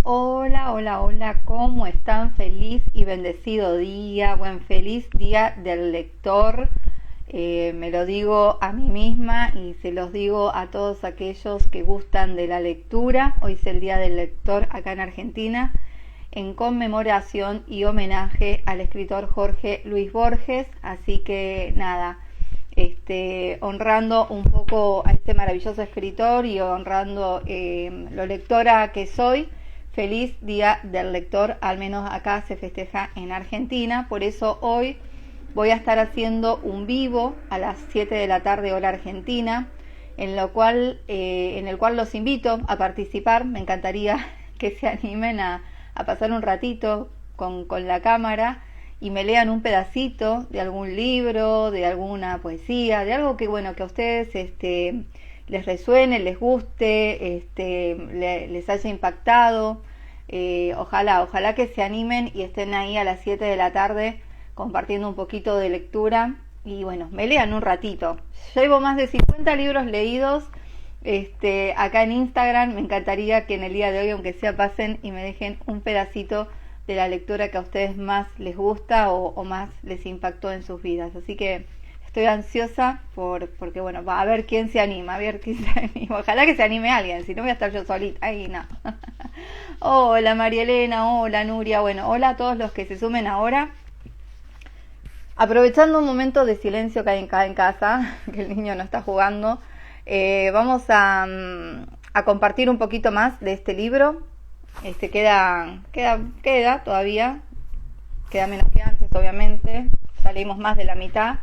Hola, hola, hola, ¿cómo están? Feliz y bendecido día, buen feliz día del lector. Me lo digo a mí misma y se los digo a todos aquellos que gustan de la lectura. Hoy es el Día del Lector acá en Argentina, en conmemoración y homenaje al escritor Jorge Luis Borges. Así que nada, honrando un poco a este maravilloso escritor y honrando lo lectora que soy. Feliz Día del Lector, al menos acá se festeja en Argentina, por eso hoy voy a estar haciendo un vivo a las 7 de la tarde hora argentina, en el cual los invito a participar. Me encantaría que se animen a pasar un ratito con la cámara y me lean un pedacito de algún libro, de alguna poesía, de algo que bueno, que a ustedes les resuene, les guste, les haya impactado. Ojalá que se animen y estén ahí a las 7 de la tarde compartiendo un poquito de lectura y bueno, me lean un ratito. Llevo más de 50 libros leídos acá en Instagram. Me encantaría que en el día de hoy, aunque sea, pasen y me dejen un pedacito de la lectura que a ustedes más les gusta o más les impactó en sus vidas. Así que estoy ansiosa porque bueno, va a ver quién se anima, a ver quién se anima. Ojalá que se anime alguien, si no voy a estar yo solita. Ahí no. Hola María Elena, hola Nuria, bueno, hola a todos los que se sumen ahora. Aprovechando un momento de silencio que hay acá en casa, que el niño no está jugando, vamos a compartir un poquito más de este libro. Queda todavía, queda menos que antes, obviamente, ya leímos más de la mitad.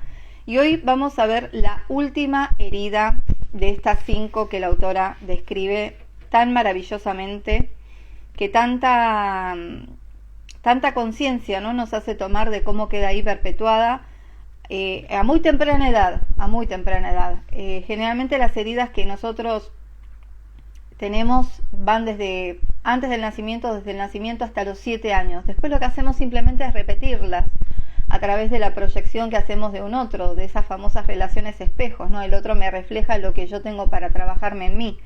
Y hoy vamos a ver la última herida de estas 5 que la autora describe tan maravillosamente, que tanta conciencia, ¿no?, nos hace tomar de cómo queda ahí perpetuada a muy temprana edad. Generalmente las heridas que nosotros tenemos van desde antes del nacimiento, desde el nacimiento hasta los 7 años. Después lo que hacemos simplemente es repetirlas a través de la proyección que hacemos de un otro, de esas famosas relaciones espejos, ¿no? El otro me refleja lo que yo tengo para trabajarme en mí.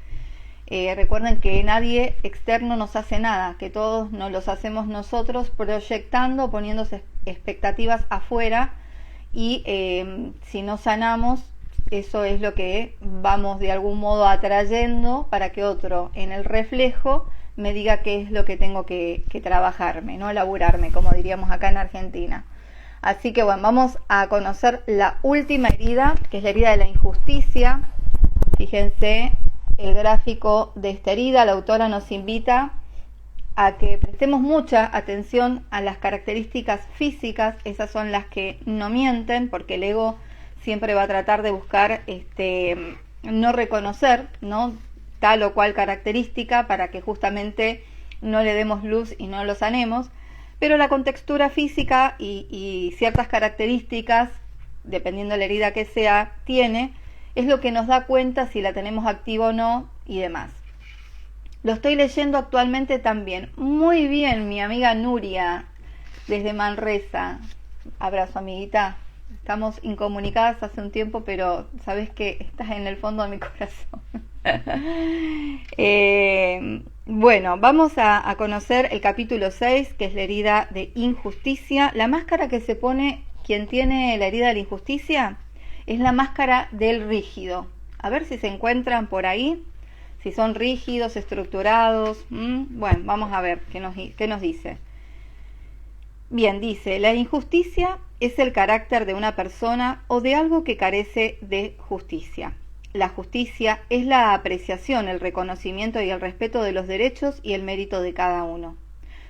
Recuerden que nadie externo nos hace nada, que todos nos los hacemos nosotros proyectando, poniéndose expectativas afuera y si no sanamos, eso es lo que vamos de algún modo atrayendo para que otro en el reflejo me diga qué es lo que tengo que trabajarme, no laburarme, como diríamos acá en Argentina. Así que bueno, vamos a conocer la última herida, que es la herida de la injusticia. Fíjense el gráfico de esta herida. La autora nos invita a que prestemos mucha atención a las características físicas. Esas son las que no mienten, porque el ego siempre va a tratar de buscar no reconocer, ¿no?, tal o cual característica para que justamente no le demos luz y no lo sanemos. Pero la contextura física y ciertas características, dependiendo de la herida que sea, es lo que nos da cuenta si la tenemos activa o no y demás. Lo estoy leyendo actualmente también. Muy bien, mi amiga Nuria, desde Manresa. Abrazo, amiguita. Estamos incomunicadas hace un tiempo, pero sabes que estás en el fondo de mi corazón. Bueno, vamos a conocer el capítulo 6, que es la herida de injusticia. La máscara que se pone quien tiene la herida de la injusticia es la máscara del rígido. A ver si se encuentran por ahí, si son rígidos, estructurados. Bueno, vamos a ver qué nos dice. Bien, dice: la injusticia es el carácter de una persona o de algo que carece de justicia. La justicia es la apreciación, el reconocimiento y el respeto de los derechos y el mérito de cada uno.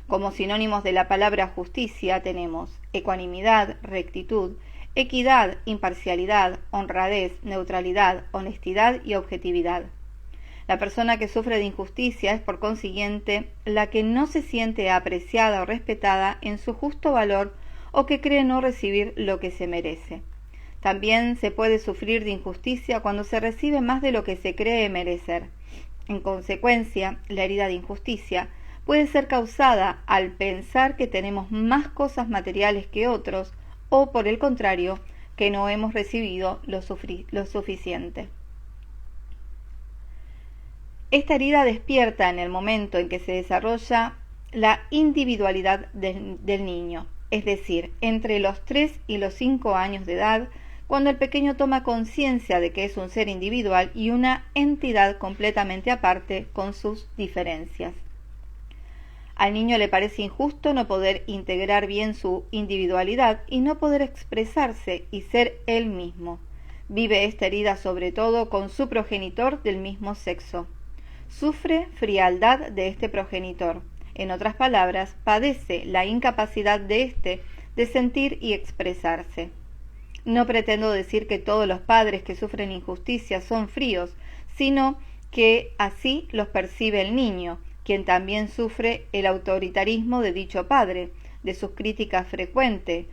Como sinónimos de la palabra justicia tenemos ecuanimidad, rectitud, equidad, imparcialidad, honradez, neutralidad, honestidad y objetividad. La persona que sufre de injusticia es, por consiguiente, la que no se siente apreciada o respetada en su justo valor o que cree no recibir lo que se merece. También se puede sufrir de injusticia cuando se recibe más de lo que se cree merecer. En consecuencia, la herida de injusticia puede ser causada al pensar que tenemos más cosas materiales que otros o, por el contrario, que no hemos recibido lo suficiente. Esta herida despierta en el momento en que se desarrolla la individualidad del niño, es decir, entre los 3 y los 5 años de edad, cuando el pequeño toma conciencia de que es un ser individual y una entidad completamente aparte con sus diferencias. Al niño le parece injusto no poder integrar bien su individualidad y no poder expresarse y ser él mismo. Vive esta herida sobre todo con su progenitor del mismo sexo. Sufre frialdad de este progenitor. En otras palabras, padece la incapacidad de éste de sentir y expresarse. No pretendo decir que todos los padres que sufren injusticia son fríos, sino que así los percibe el niño, quien también sufre el autoritarismo de dicho padre, de sus críticas frecuentes,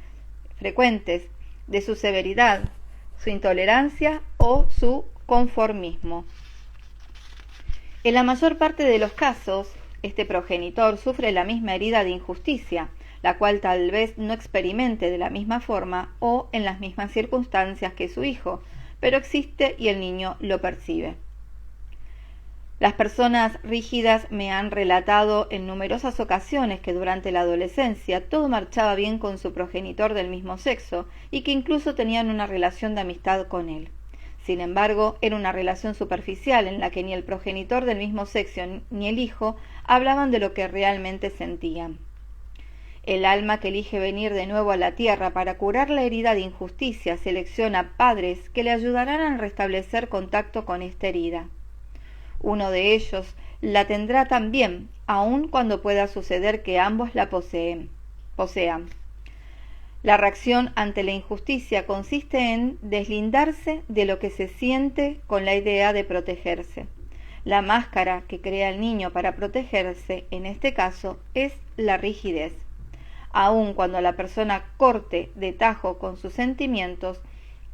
de su severidad, su intolerancia o su conformismo. En la mayor parte de los casos, este progenitor sufre la misma herida de injusticia, la cual tal vez no experimente de la misma forma o en las mismas circunstancias que su hijo, pero existe y el niño lo percibe. Las personas rígidas me han relatado en numerosas ocasiones que durante la adolescencia todo marchaba bien con su progenitor del mismo sexo y que incluso tenían una relación de amistad con él. Sin embargo, era una relación superficial en la que ni el progenitor del mismo sexo ni el hijo hablaban de lo que realmente sentían. El alma que elige venir de nuevo a la tierra para curar la herida de injusticia selecciona padres que le ayudarán a restablecer contacto con esta herida. Uno de ellos la tendrá también, aun cuando pueda suceder que ambos la posean. La reacción ante la injusticia consiste en deslindarse de lo que se siente con la idea de protegerse. La máscara que crea el niño para protegerse, en este caso, es la rigidez. Aun cuando la persona corte de tajo con sus sentimientos,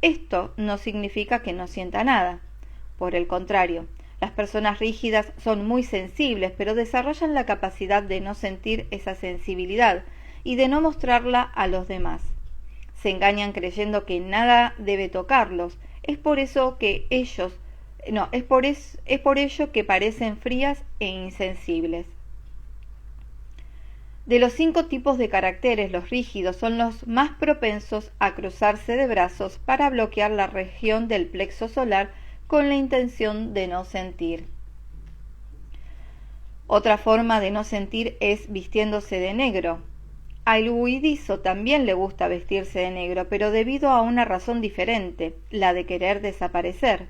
esto no significa que no sienta nada. Por el contrario, las personas rígidas son muy sensibles, pero desarrollan la capacidad de no sentir esa sensibilidad y de no mostrarla a los demás. Se engañan creyendo que nada debe tocarlos. Es por ello que parecen frías e insensibles. De los 5 tipos de caracteres, los rígidos son los más propensos a cruzarse de brazos para bloquear la región del plexo solar con la intención de no sentir. Otra forma de no sentir es vistiéndose de negro. Al huidizo también le gusta vestirse de negro, pero debido a una razón diferente, la de querer desaparecer.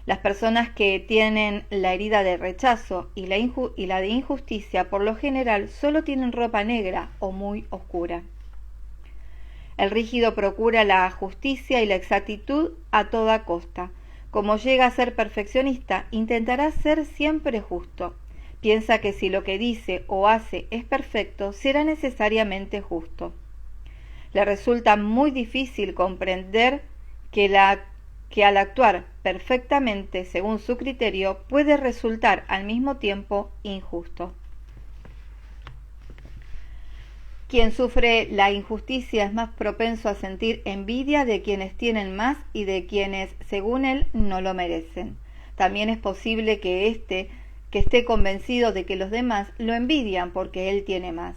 Las personas que tienen la herida de rechazo y la de injusticia por lo general solo tienen ropa negra o muy oscura. El rígido procura la justicia y la exactitud a toda costa. Como llega a ser perfeccionista, intentará ser siempre justo. Piensa que si lo que dice o hace es perfecto, será necesariamente justo. Le resulta muy difícil comprender que al actuar perfectamente según su criterio puede resultar al mismo tiempo injusto. Quien sufre la injusticia es más propenso a sentir envidia de quienes tienen más y de quienes, según él, no lo merecen. También es posible que esté convencido de que los demás lo envidian porque él tiene más.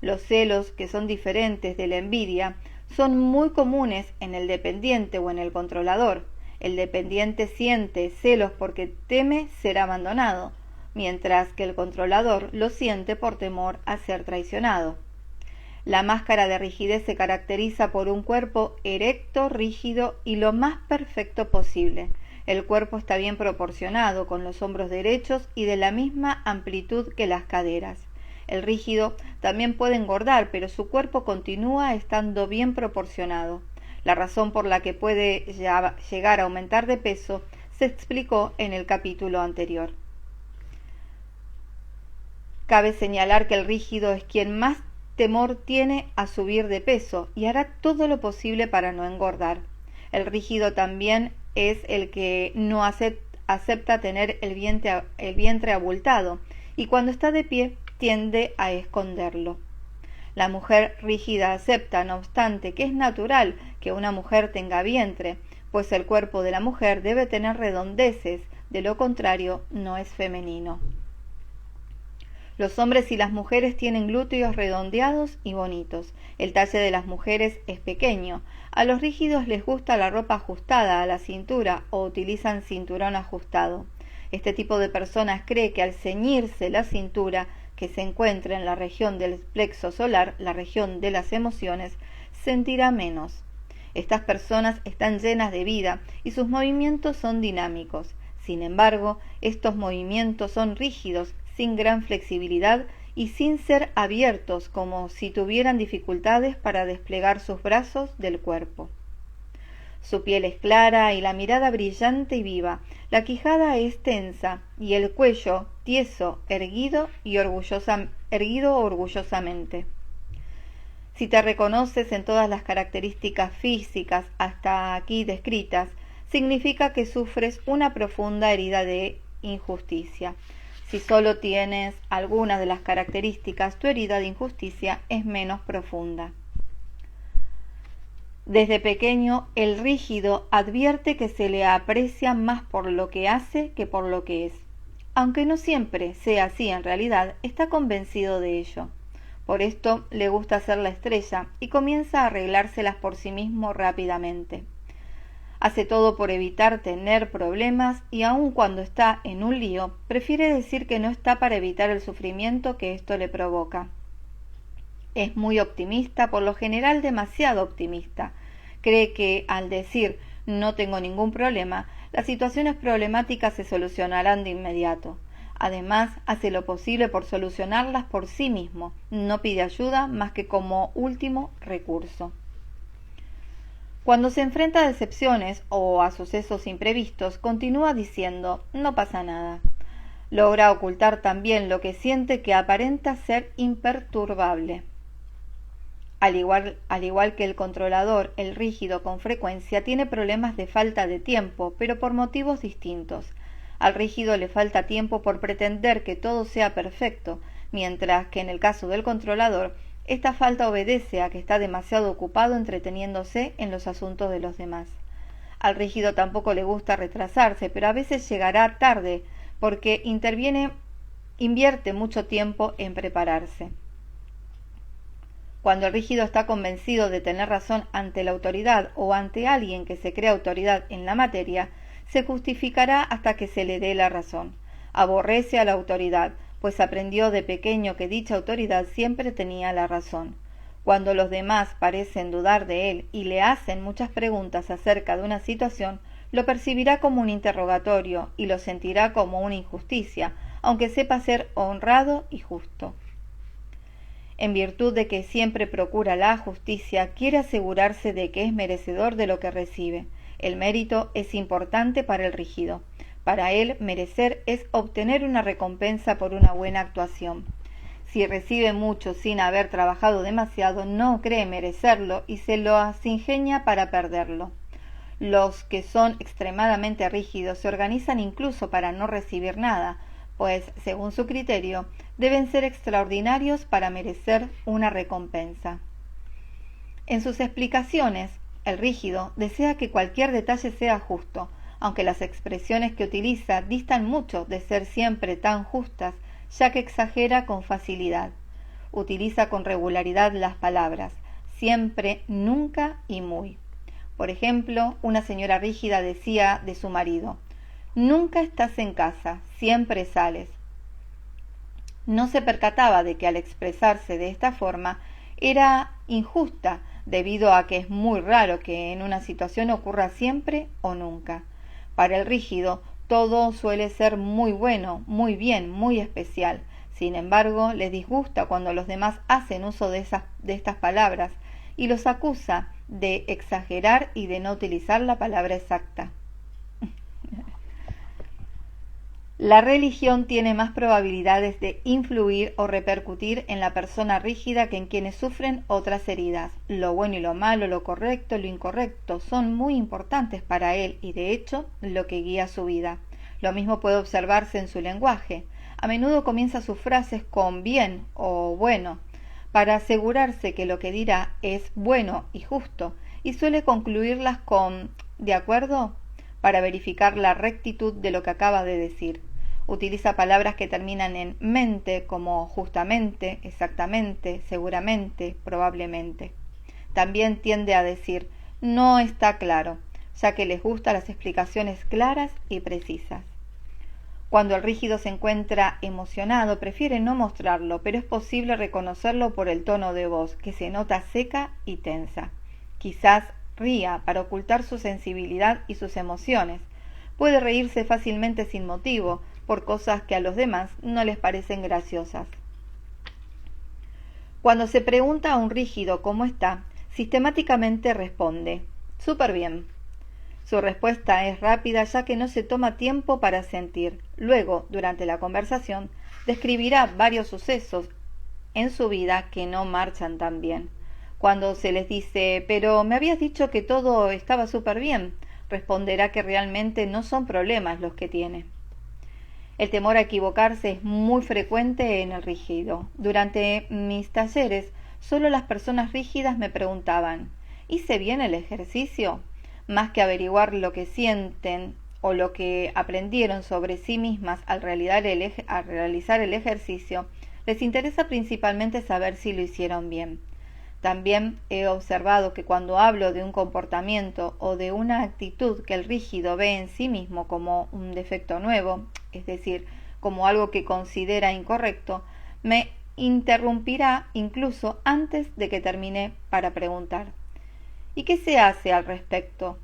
Los celos, que son diferentes de la envidia, son muy comunes en el dependiente o en el controlador. El dependiente siente celos porque teme ser abandonado, mientras que el controlador lo siente por temor a ser traicionado. La máscara de rigidez se caracteriza por un cuerpo erecto, rígido y lo más perfecto posible. El cuerpo está bien proporcionado, con los hombros derechos y de la misma amplitud que las caderas. El rígido también puede engordar, pero su cuerpo continúa estando bien proporcionado. La razón por la que puede llegar a aumentar de peso se explicó en el capítulo anterior. Cabe señalar que el rígido es quien más temor tiene a subir de peso y hará todo lo posible para no engordar. El rígido también es el que no acepta tener el vientre abultado y cuando está de pie tiende a esconderlo. La mujer rígida acepta, no obstante, que es natural que una mujer tenga vientre, pues el cuerpo de la mujer debe tener redondeces de lo contrario no es femenino. Los hombres y las mujeres tienen glúteos redondeados y bonitos. El talle de las mujeres es pequeño. A los rígidos les gusta la ropa ajustada a la cintura o utilizan cinturón ajustado. Este tipo de personas cree que al ceñirse la cintura, que se encuentra en la región del plexo solar, la región de las emociones, sentirá menos. Estas personas están llenas de vida y sus movimientos son dinámicos. Sin embargo, estos movimientos son rígidos, sin gran flexibilidad y sin ser abiertos, como si tuvieran dificultades para desplegar sus brazos del cuerpo. Su piel es clara y la mirada brillante y viva, la quijada es tensa y el cuello tieso, erguido orgullosamente. Si te reconoces en todas las características físicas hasta aquí descritas, significa que sufres una profunda herida de injusticia. Si solo tienes algunas de las características, tu herida de injusticia es menos profunda. Desde pequeño, el rígido advierte que se le aprecia más por lo que hace que por lo que es. Aunque no siempre sea así en realidad, está convencido de ello. Por esto le gusta ser la estrella y comienza a arreglárselas por sí mismo rápidamente. Hace todo por evitar tener problemas y aun cuando está en un lío, prefiere decir que no está para evitar el sufrimiento que esto le provoca. Es muy optimista, por lo general demasiado optimista. Cree que al decir no tengo ningún problema, las situaciones problemáticas se solucionarán de inmediato. Además, hace lo posible por solucionarlas por sí mismo. No pide ayuda más que como último recurso. Cuando se enfrenta a decepciones o a sucesos imprevistos, continúa diciendo no pasa nada. Logra ocultar también lo que siente, que aparenta ser imperturbable. Al igual que el controlador, el rígido con frecuencia tiene problemas de falta de tiempo, pero por motivos distintos. Al rígido le falta tiempo por pretender que todo sea perfecto, mientras que en el caso del controlador, esta falta obedece a que está demasiado ocupado entreteniéndose en los asuntos de los demás. Al rígido tampoco le gusta retrasarse, pero a veces llegará tarde porque invierte mucho tiempo en prepararse. Cuando el rígido está convencido de tener razón ante la autoridad o ante alguien que se cree autoridad en la materia, se justificará hasta que se le dé la razón. Aborrece a la autoridad, pues aprendió de pequeño que dicha autoridad siempre tenía la razón. Cuando los demás parecen dudar de él y le hacen muchas preguntas acerca de una situación, lo percibirá como un interrogatorio y lo sentirá como una injusticia, aunque sepa ser honrado y justo. En virtud de que siempre procura la justicia, quiere asegurarse de que es merecedor de lo que recibe. El mérito es importante para el rígido. Para él, merecer es obtener una recompensa por una buena actuación. Si recibe mucho sin haber trabajado demasiado, no cree merecerlo y se lo ingenia para perderlo. Los que son extremadamente rígidos se organizan incluso para no recibir nada, pues, según su criterio, deben ser extraordinarios para merecer una recompensa. En sus explicaciones, el rígido desea que cualquier detalle sea justo, aunque las expresiones que utiliza distan mucho de ser siempre tan justas, ya que exagera con facilidad. Utiliza con regularidad las palabras siempre, nunca y muy. Por ejemplo, una señora rígida decía de su marido: nunca estás en casa, siempre sales. No se percataba de que al expresarse de esta forma era injusta, debido a que es muy raro que en una situación ocurra siempre o nunca. Para el rígido, todo suele ser muy bueno, muy bien, muy especial. Sin embargo, le disgusta cuando los demás hacen uso de estas palabras y los acusa de exagerar y de no utilizar la palabra exacta. La religión tiene más probabilidades de influir o repercutir en la persona rígida que en quienes sufren otras heridas. Lo bueno y lo malo, lo correcto y lo incorrecto son muy importantes para él y, de hecho, lo que guía su vida. Lo mismo puede observarse en su lenguaje. A menudo comienza sus frases con bien o bueno, para asegurarse que lo que dirá es bueno y justo, y suele concluirlas con ¿de acuerdo?, para verificar la rectitud de lo que acaba de decir. Utiliza palabras que terminan en mente, como justamente, exactamente, seguramente, probablemente. También tiende a decir no está claro, ya que les gustan las explicaciones claras y precisas. Cuando el rígido se encuentra emocionado, prefiere no mostrarlo, pero es posible reconocerlo por el tono de voz, que se nota seca y tensa. Quizás ría para ocultar su sensibilidad y sus emociones. Puede reírse fácilmente sin motivo, por cosas que a los demás no les parecen graciosas. Cuando se pregunta a un rígido cómo está, sistemáticamente responde, súper bien. Su respuesta es rápida ya que no se toma tiempo para sentir. Luego, durante la conversación, describirá varios sucesos en su vida que no marchan tan bien. Cuando se les dice, pero me habías dicho que todo estaba súper bien, responderá que realmente no son problemas los que tiene. El temor a equivocarse es muy frecuente en el rígido. Durante mis talleres, solo las personas rígidas me preguntaban, ¿hice bien el ejercicio? Más que averiguar lo que sienten o lo que aprendieron sobre sí mismas al realizar el ejercicio, les interesa principalmente saber si lo hicieron bien. También he observado que cuando hablo de un comportamiento o de una actitud que el rígido ve en sí mismo como un defecto nuevo, es decir, como algo que considera incorrecto, me interrumpirá incluso antes de que termine para preguntar. ¿Y qué se hace al respecto?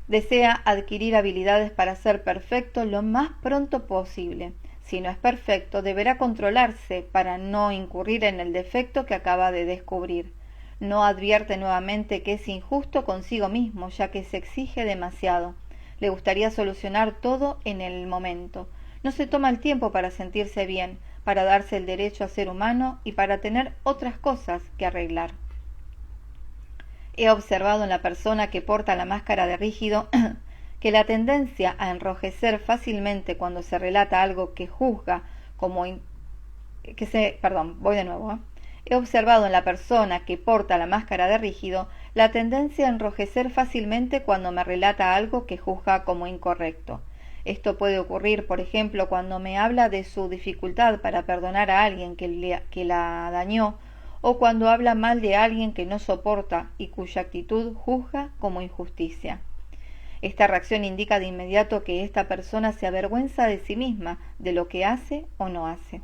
Desea adquirir habilidades para ser perfecto lo más pronto posible. Si no es perfecto, deberá controlarse para no incurrir en el defecto que acaba de descubrir. No advierte nuevamente que es injusto consigo mismo, ya que se exige demasiado. Le gustaría solucionar todo en el momento. No se toma el tiempo para sentirse bien, para darse el derecho a ser humano y para tener otras cosas que arreglar. He observado en la persona que porta la máscara de rígido que la tendencia a enrojecer fácilmente cuando se relata algo que juzga como He observado en la persona que porta la máscara de rígido la tendencia a enrojecer fácilmente cuando me relata algo que juzga como incorrecto. Esto puede ocurrir, por ejemplo, cuando me habla de su dificultad para perdonar a alguien que la dañó, o cuando habla mal de alguien que no soporta y cuya actitud juzga como injusticia. Esta reacción indica de inmediato que esta persona se avergüenza de sí misma, de lo que hace o no hace.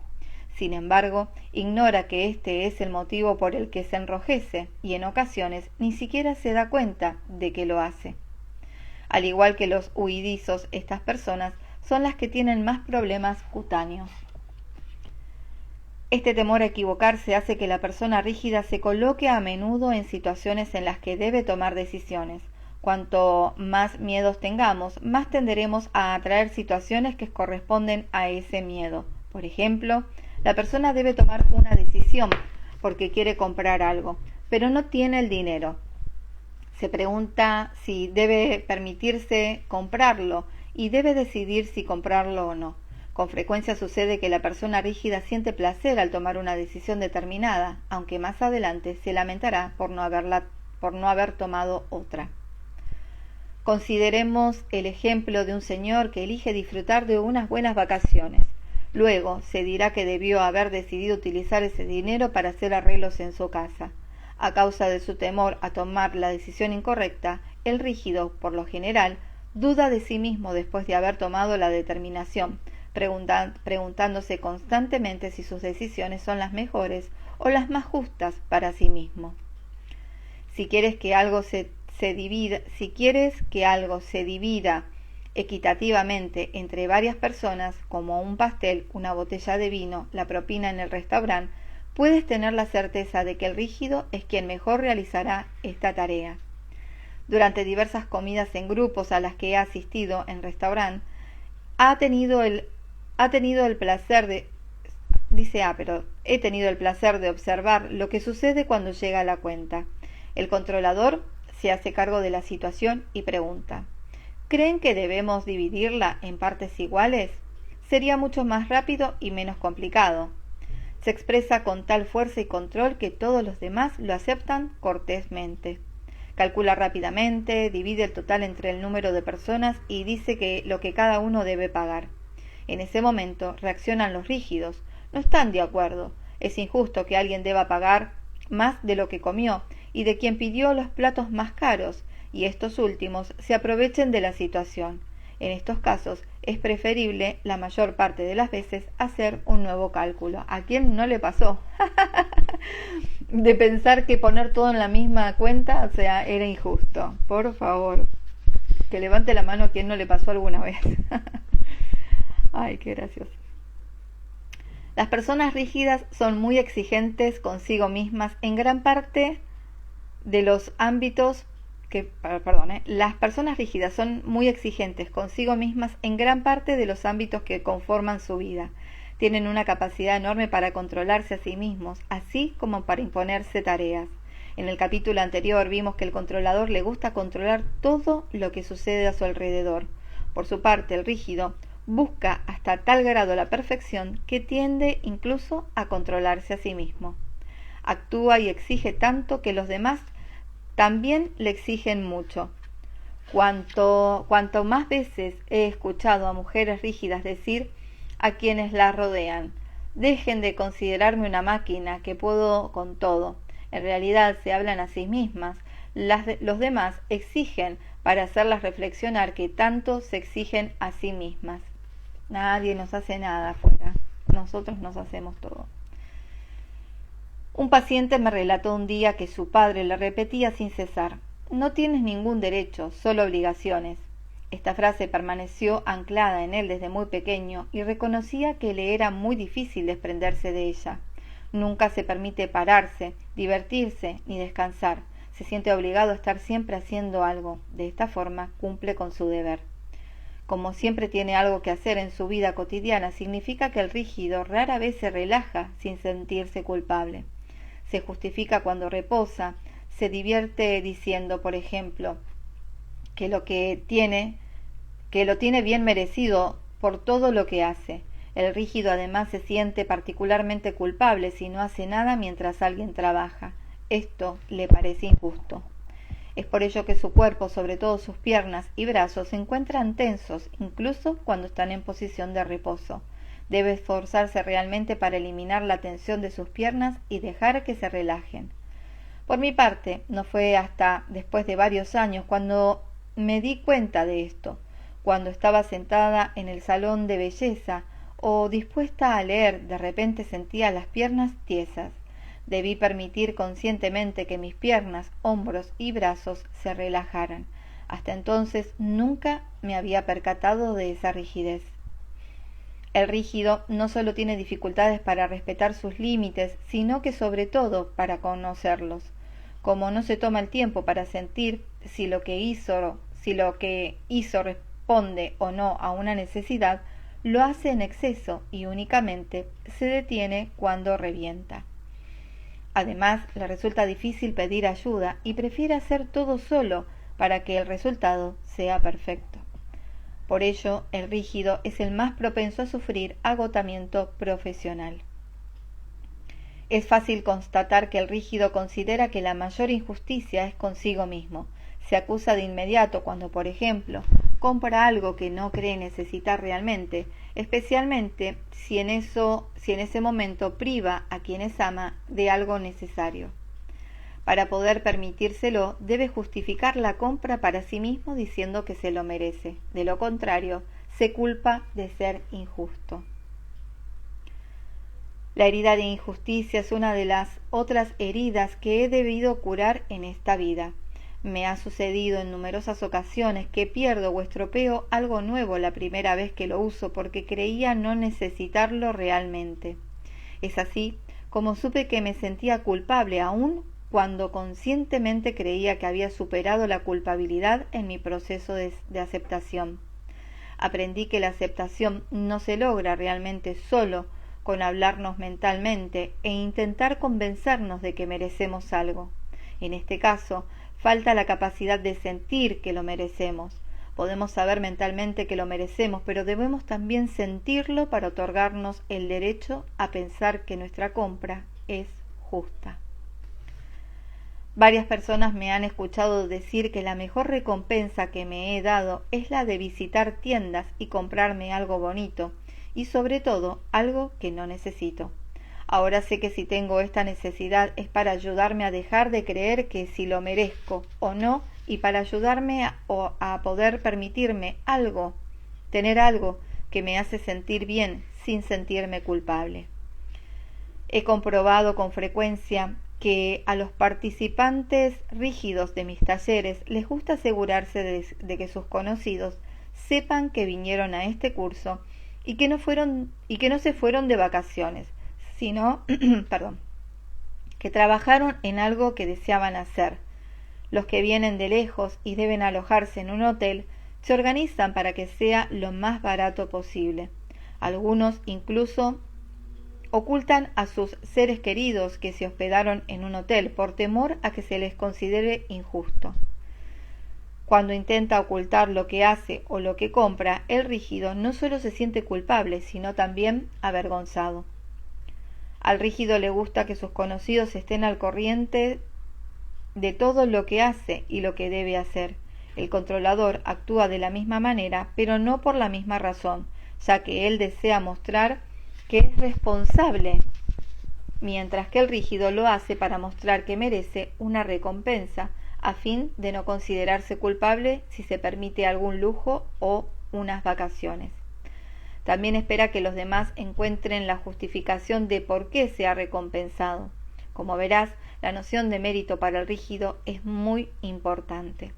Sin embargo, ignora que este es el motivo por el que se enrojece y en ocasiones ni siquiera se da cuenta de que lo hace. Al igual que los huidizos, estas personas son las que tienen más problemas cutáneos. Este temor a equivocarse hace que la persona rígida se coloque a menudo en situaciones en las que debe tomar decisiones. Cuanto más miedos tengamos, más tenderemos a atraer situaciones que corresponden a ese miedo. Por ejemplo, la persona debe tomar una decisión porque quiere comprar algo, pero no tiene el dinero. Se pregunta si debe permitirse comprarlo y debe decidir si comprarlo o no. Con frecuencia sucede que la persona rígida siente placer al tomar una decisión determinada, aunque más adelante se lamentará por no haber tomado otra. Consideremos el ejemplo de un señor que elige disfrutar de unas buenas vacaciones. Luego se dirá que debió haber decidido utilizar ese dinero para hacer arreglos en su casa. A causa de su temor a tomar la decisión incorrecta, el rígido, por lo general, duda de sí mismo después de haber tomado la determinación, preguntándose constantemente si sus decisiones son las mejores o las más justas para sí mismo. Si quieres que algo se divida equitativamente entre varias personas, como un pastel, una botella de vino, la propina en el restaurante, puedes tener la certeza de que el rígido es quien mejor realizará esta tarea. Durante diversas comidas en grupos a las que he asistido en restaurante, he tenido el placer de observar lo que sucede cuando llega la cuenta. El controlador se hace cargo de la situación y pregunta: ¿creen que debemos dividirla en partes iguales? Sería mucho más rápido y menos complicado. Se expresa con tal fuerza y control que todos los demás lo aceptan cortésmente. Calcula rápidamente, divide el total entre el número de personas y dice que lo que cada uno debe pagar. En ese momento reaccionan los rígidos. No están de acuerdo. Es injusto que alguien deba pagar más de lo que comió y de quien pidió los platos más caros, y estos últimos se aprovechen de la situación. En estos casos es preferible la mayor parte de las veces hacer un nuevo cálculo. ¿A quién no le pasó? De pensar que poner todo en la misma cuenta, o sea, era injusto. Por favor, que levante la mano a quien no le pasó alguna vez. Ay, qué gracioso. Las personas rígidas son muy exigentes consigo mismas en gran parte de los ámbitos las personas rígidas son muy exigentes consigo mismas en gran parte de los ámbitos que conforman su vida. Tienen una capacidad enorme para controlarse a sí mismos, así como para imponerse tareas. En el capítulo anterior vimos que el controlador le gusta controlar todo lo que sucede a su alrededor. Por su parte, el rígido busca hasta tal grado la perfección que tiende incluso a controlarse a sí mismo. Actúa y exige tanto que los demás también le exigen mucho. Cuanto más veces he escuchado a mujeres rígidas decir a quienes las rodean: dejen de considerarme una máquina que puedo con todo. En realidad se hablan a sí mismas. Los demás exigen para hacerlas reflexionar que tanto se exigen a sí mismas. Nadie nos hace nada afuera. Nosotros nos hacemos todo. Un paciente me relató un día que su padre le repetía sin cesar: no tienes ningún derecho, solo obligaciones. Esta frase permaneció anclada en él desde muy pequeño y reconocía que le era muy difícil desprenderse de ella. Nunca se permite pararse, divertirse ni descansar. Se siente obligado a estar siempre haciendo algo. De esta forma cumple con su deber. Como siempre tiene algo que hacer en su vida cotidiana, significa que el rígido rara vez se relaja sin sentirse culpable. Se justifica cuando reposa, se divierte diciendo, por ejemplo, que lo tiene bien merecido por todo lo que hace. El rígido además se siente particularmente culpable si no hace nada mientras alguien trabaja. Esto le parece injusto. Es por ello que su cuerpo, sobre todo sus piernas y brazos, se encuentran tensos, incluso cuando están en posición de reposo. Debe esforzarse realmente para eliminar la tensión de sus piernas y dejar que se relajen. Por mi parte, no fue hasta después de varios años cuando me di cuenta de esto, cuando estaba sentada en el salón de belleza o dispuesta a leer, de repente sentía las piernas tiesas. Debí permitir conscientemente que mis piernas, hombros y brazos se relajaran. Hasta entonces nunca me había percatado de esa rigidez. El rígido no solo tiene dificultades para respetar sus límites, sino que sobre todo para conocerlos. Como no se toma el tiempo para sentir si lo que hizo responde o no a una necesidad, lo hace en exceso y únicamente se detiene cuando revienta. Además, le resulta difícil pedir ayuda y prefiere hacer todo solo para que el resultado sea perfecto. Por ello, el rígido es el más propenso a sufrir agotamiento profesional. Es fácil constatar que el rígido considera que la mayor injusticia es consigo mismo. Se acusa de inmediato cuando, por ejemplo, compra algo que no cree necesitar realmente, especialmente si en ese momento priva a quienes ama de algo necesario. Para poder permitírselo, debe justificar la compra para sí mismo diciendo que se lo merece. De lo contrario, se culpa de ser injusto. La herida de injusticia es una de las otras heridas que he debido curar en esta vida. Me ha sucedido en numerosas ocasiones que pierdo o estropeo algo nuevo la primera vez que lo uso porque creía no necesitarlo realmente. Es así como supe que me sentía culpable aún cuando conscientemente creía que había superado la culpabilidad en mi proceso de aceptación. Aprendí que la aceptación no se logra realmente solo con hablarnos mentalmente e intentar convencernos de que merecemos algo. En este caso, falta la capacidad de sentir que lo merecemos. Podemos saber mentalmente que lo merecemos, pero debemos también sentirlo para otorgarnos el derecho a pensar que nuestra compra es justa. Varias personas me han escuchado decir que la mejor recompensa que me he dado es la de visitar tiendas y comprarme algo bonito, y sobre todo algo que no necesito. Ahora sé que si tengo esta necesidad es para ayudarme a dejar de creer que si lo merezco o no, y para ayudarme a poder permitirme algo, tener algo que me hace sentir bien sin sentirme culpable. He comprobado con frecuencia que a los participantes rígidos de mis talleres les gusta asegurarse de que sus conocidos sepan que vinieron a este curso y que no se fueron de vacaciones, sino que trabajaron en algo que deseaban hacer. Los que vienen de lejos y deben alojarse en un hotel se organizan para que sea lo más barato posible. Algunos incluso ocultan a sus seres queridos que se hospedaron en un hotel por temor a que se les considere injusto. Cuando intenta ocultar lo que hace o lo que compra, el rígido no solo se siente culpable, sino también avergonzado. Al rígido le gusta que sus conocidos estén al corriente de todo lo que hace y lo que debe hacer. El controlador actúa de la misma manera, pero no por la misma razón, ya que él desea mostrar que es responsable, mientras que el rígido lo hace para mostrar que merece una recompensa, a fin de no considerarse culpable si se permite algún lujo o unas vacaciones. También espera que los demás encuentren la justificación de por qué se ha recompensado. Como verás, la noción de mérito para el rígido es muy importante.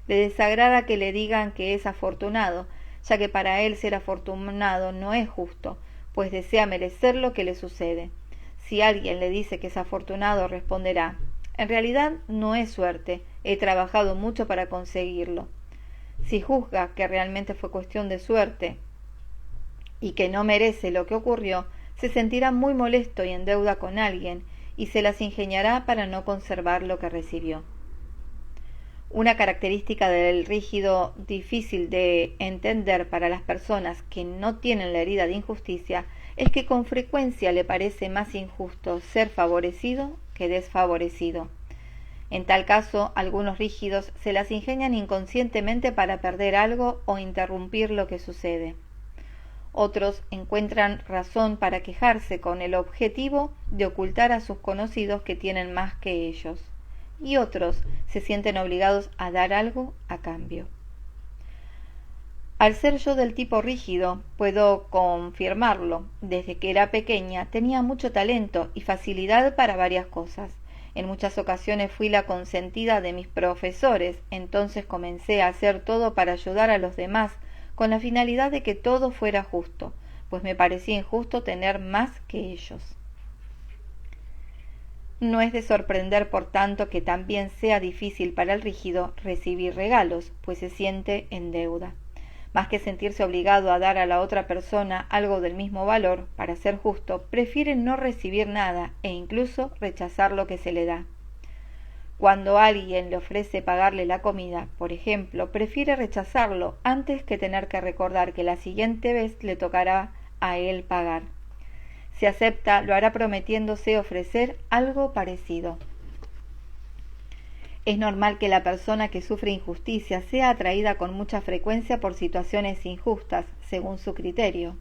Le desagrada que le digan que es afortunado, ya que para él ser afortunado no es justo, pues desea merecer lo que le sucede. Si alguien le dice que es afortunado, responderá: en realidad no es suerte, he trabajado mucho para conseguirlo. Si juzga que realmente fue cuestión de suerte y que no merece lo que ocurrió, se sentirá muy molesto y en deuda con alguien, y se las ingeniará para no conservar lo que recibió. Una característica del rígido difícil de entender para las personas que no tienen la herida de injusticia es que con frecuencia le parece más injusto ser favorecido que desfavorecido. En tal caso, algunos rígidos se las ingenian inconscientemente para perder algo o interrumpir lo que sucede. Otros encuentran razón para quejarse con el objetivo de ocultar a sus conocidos que tienen más que ellos. Y otros se sienten obligados a dar algo a cambio. Al ser yo del tipo rígido, puedo confirmarlo. Desde que era pequeña tenía mucho talento y facilidad para varias cosas. En muchas ocasiones fui la consentida de mis profesores, entonces comencé a hacer todo para ayudar a los demás, con la finalidad de que todo fuera justo, pues me parecía injusto tener más que ellos. No es de sorprender, por tanto, que también sea difícil para el rígido recibir regalos, pues se siente en deuda. Más que sentirse obligado a dar a la otra persona algo del mismo valor, para ser justo, prefiere no recibir nada e incluso rechazar lo que se le da. Cuando alguien le ofrece pagarle la comida, por ejemplo, prefiere rechazarlo antes que tener que recordar que la siguiente vez le tocará a él pagar. Si acepta, lo hará prometiéndose ofrecer algo parecido. Es normal que la persona que sufre injusticia sea atraída con mucha frecuencia por situaciones injustas, según su criterio.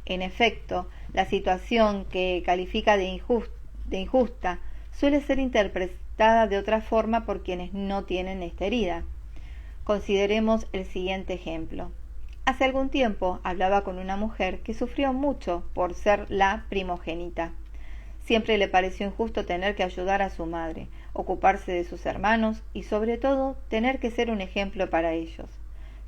En efecto, la situación que califica de injusta suele ser interpretada de otra forma por quienes no tienen esta herida. Consideremos el siguiente ejemplo. Hace algún tiempo hablaba con una mujer que sufrió mucho por ser la primogénita. Siempre le pareció injusto tener que ayudar a su madre, ocuparse de sus hermanos y sobre todo tener que ser un ejemplo para ellos.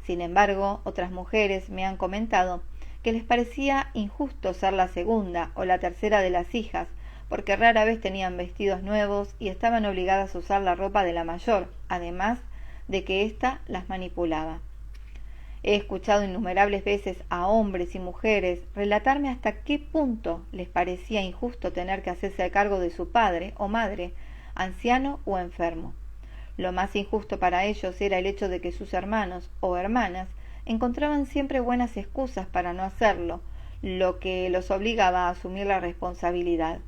Sin embargo, otras mujeres me han comentado que les parecía injusto ser la segunda o la tercera de las hijas, porque rara vez tenían vestidos nuevos y estaban obligadas a usar la ropa de la mayor, además de que ésta las manipulaba. He escuchado innumerables veces a hombres y mujeres relatarme hasta qué punto les parecía injusto tener que hacerse cargo de su padre o madre, anciano o enfermo. Lo más injusto para ellos era el hecho de que sus hermanos o hermanas encontraban siempre buenas excusas para no hacerlo, lo que los obligaba a asumir la responsabilidad.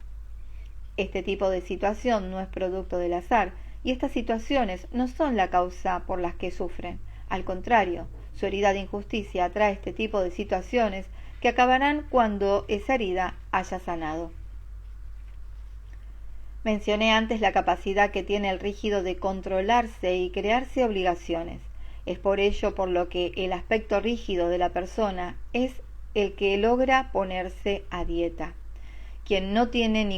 Este tipo de situación no es producto del azar, y estas situaciones no son la causa por las que sufren. Al contrario, su herida de injusticia atrae este tipo de situaciones que acabarán cuando esa herida haya sanado. Mencioné antes la capacidad que tiene el rígido de controlarse y crearse obligaciones. Es por ello por lo que el aspecto rígido de la persona es el que logra ponerse a dieta. Quien no tiene de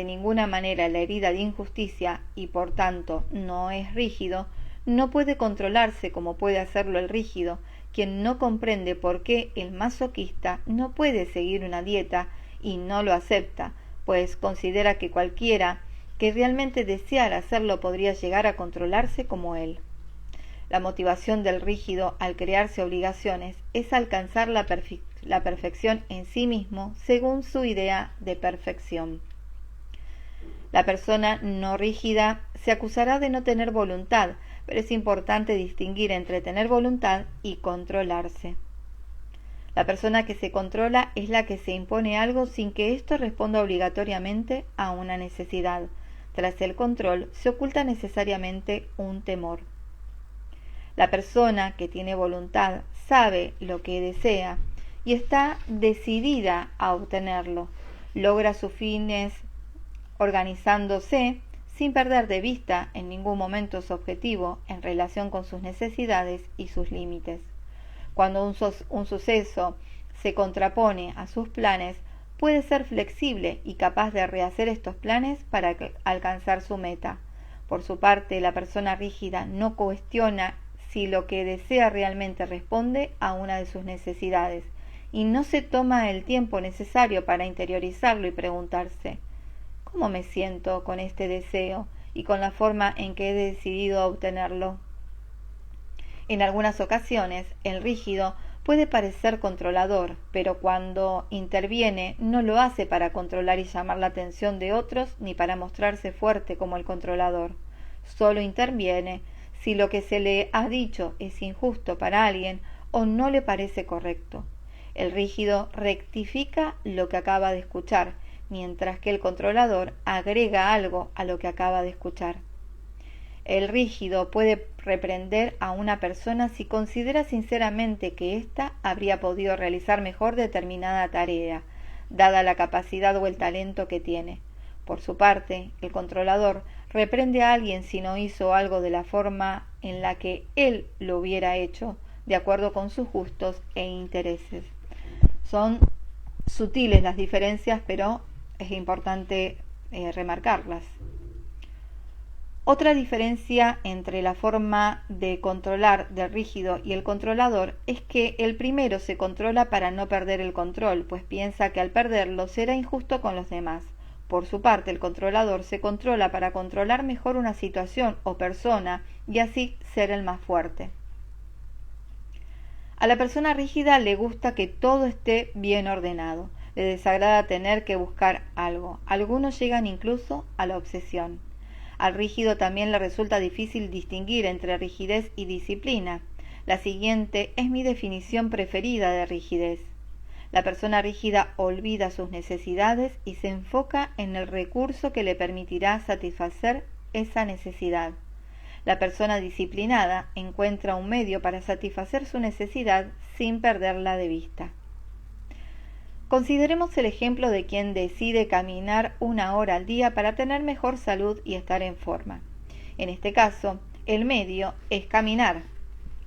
ninguna manera la herida de injusticia y por tanto no es rígido, no puede controlarse como puede hacerlo el rígido, quien no comprende por qué el masoquista no puede seguir una dieta y no lo acepta, pues considera que cualquiera que realmente deseara hacerlo podría llegar a controlarse como él. La motivación del rígido al crearse obligaciones es alcanzar la perfección en sí mismo según su idea de perfección. La persona no rígida se acusará de no tener voluntad, pero es importante distinguir entre tener voluntad y controlarse. La persona que se controla es la que se impone algo sin que esto responda obligatoriamente a una necesidad. Tras el control se oculta necesariamente un temor. La persona que tiene voluntad sabe lo que desea y está decidida a obtenerlo. Logra sus fines organizándose sin perder de vista en ningún momento su objetivo en relación con sus necesidades y sus límites. Cuando un suceso se contrapone a sus planes, puede ser flexible y capaz de rehacer estos planes para alcanzar su meta. Por su parte, la persona rígida no cuestiona si lo que desea realmente responde a una de sus necesidades y no se toma el tiempo necesario para interiorizarlo y preguntarse: ¿cómo me siento con este deseo y con la forma en que he decidido obtenerlo? En algunas ocasiones, el rígido puede parecer controlador, pero cuando interviene no lo hace para controlar y llamar la atención de otros ni para mostrarse fuerte como el controlador. Solo interviene si lo que se le ha dicho es injusto para alguien o no le parece correcto. El rígido rectifica lo que acaba de escuchar, mientras que el controlador agrega algo a lo que acaba de escuchar. El rígido puede reprender a una persona si considera sinceramente que ésta habría podido realizar mejor determinada tarea, dada la capacidad o el talento que tiene. Por su parte, el controlador reprende a alguien si no hizo algo de la forma en la que él lo hubiera hecho, de acuerdo con sus gustos e intereses. Son sutiles las diferencias, pero es importante remarcarlas. Otra diferencia entre la forma de controlar del rígido y el controlador es que el primero se controla para no perder el control, pues piensa que al perderlo será injusto con los demás. Por su parte, el controlador se controla para controlar mejor una situación o persona y así ser el más fuerte. A la persona rígida le gusta que todo esté bien ordenado. Le desagrada tener que buscar algo. Algunos llegan incluso a la obsesión. Al rígido también le resulta difícil distinguir entre rigidez y disciplina. La siguiente es mi definición preferida de rigidez. La persona rígida olvida sus necesidades y se enfoca en el recurso que le permitirá satisfacer esa necesidad. La persona disciplinada encuentra un medio para satisfacer su necesidad sin perderla de vista. Consideremos el ejemplo de quien decide caminar 1 hora al día para tener mejor salud y estar en forma. En este caso, el medio es caminar.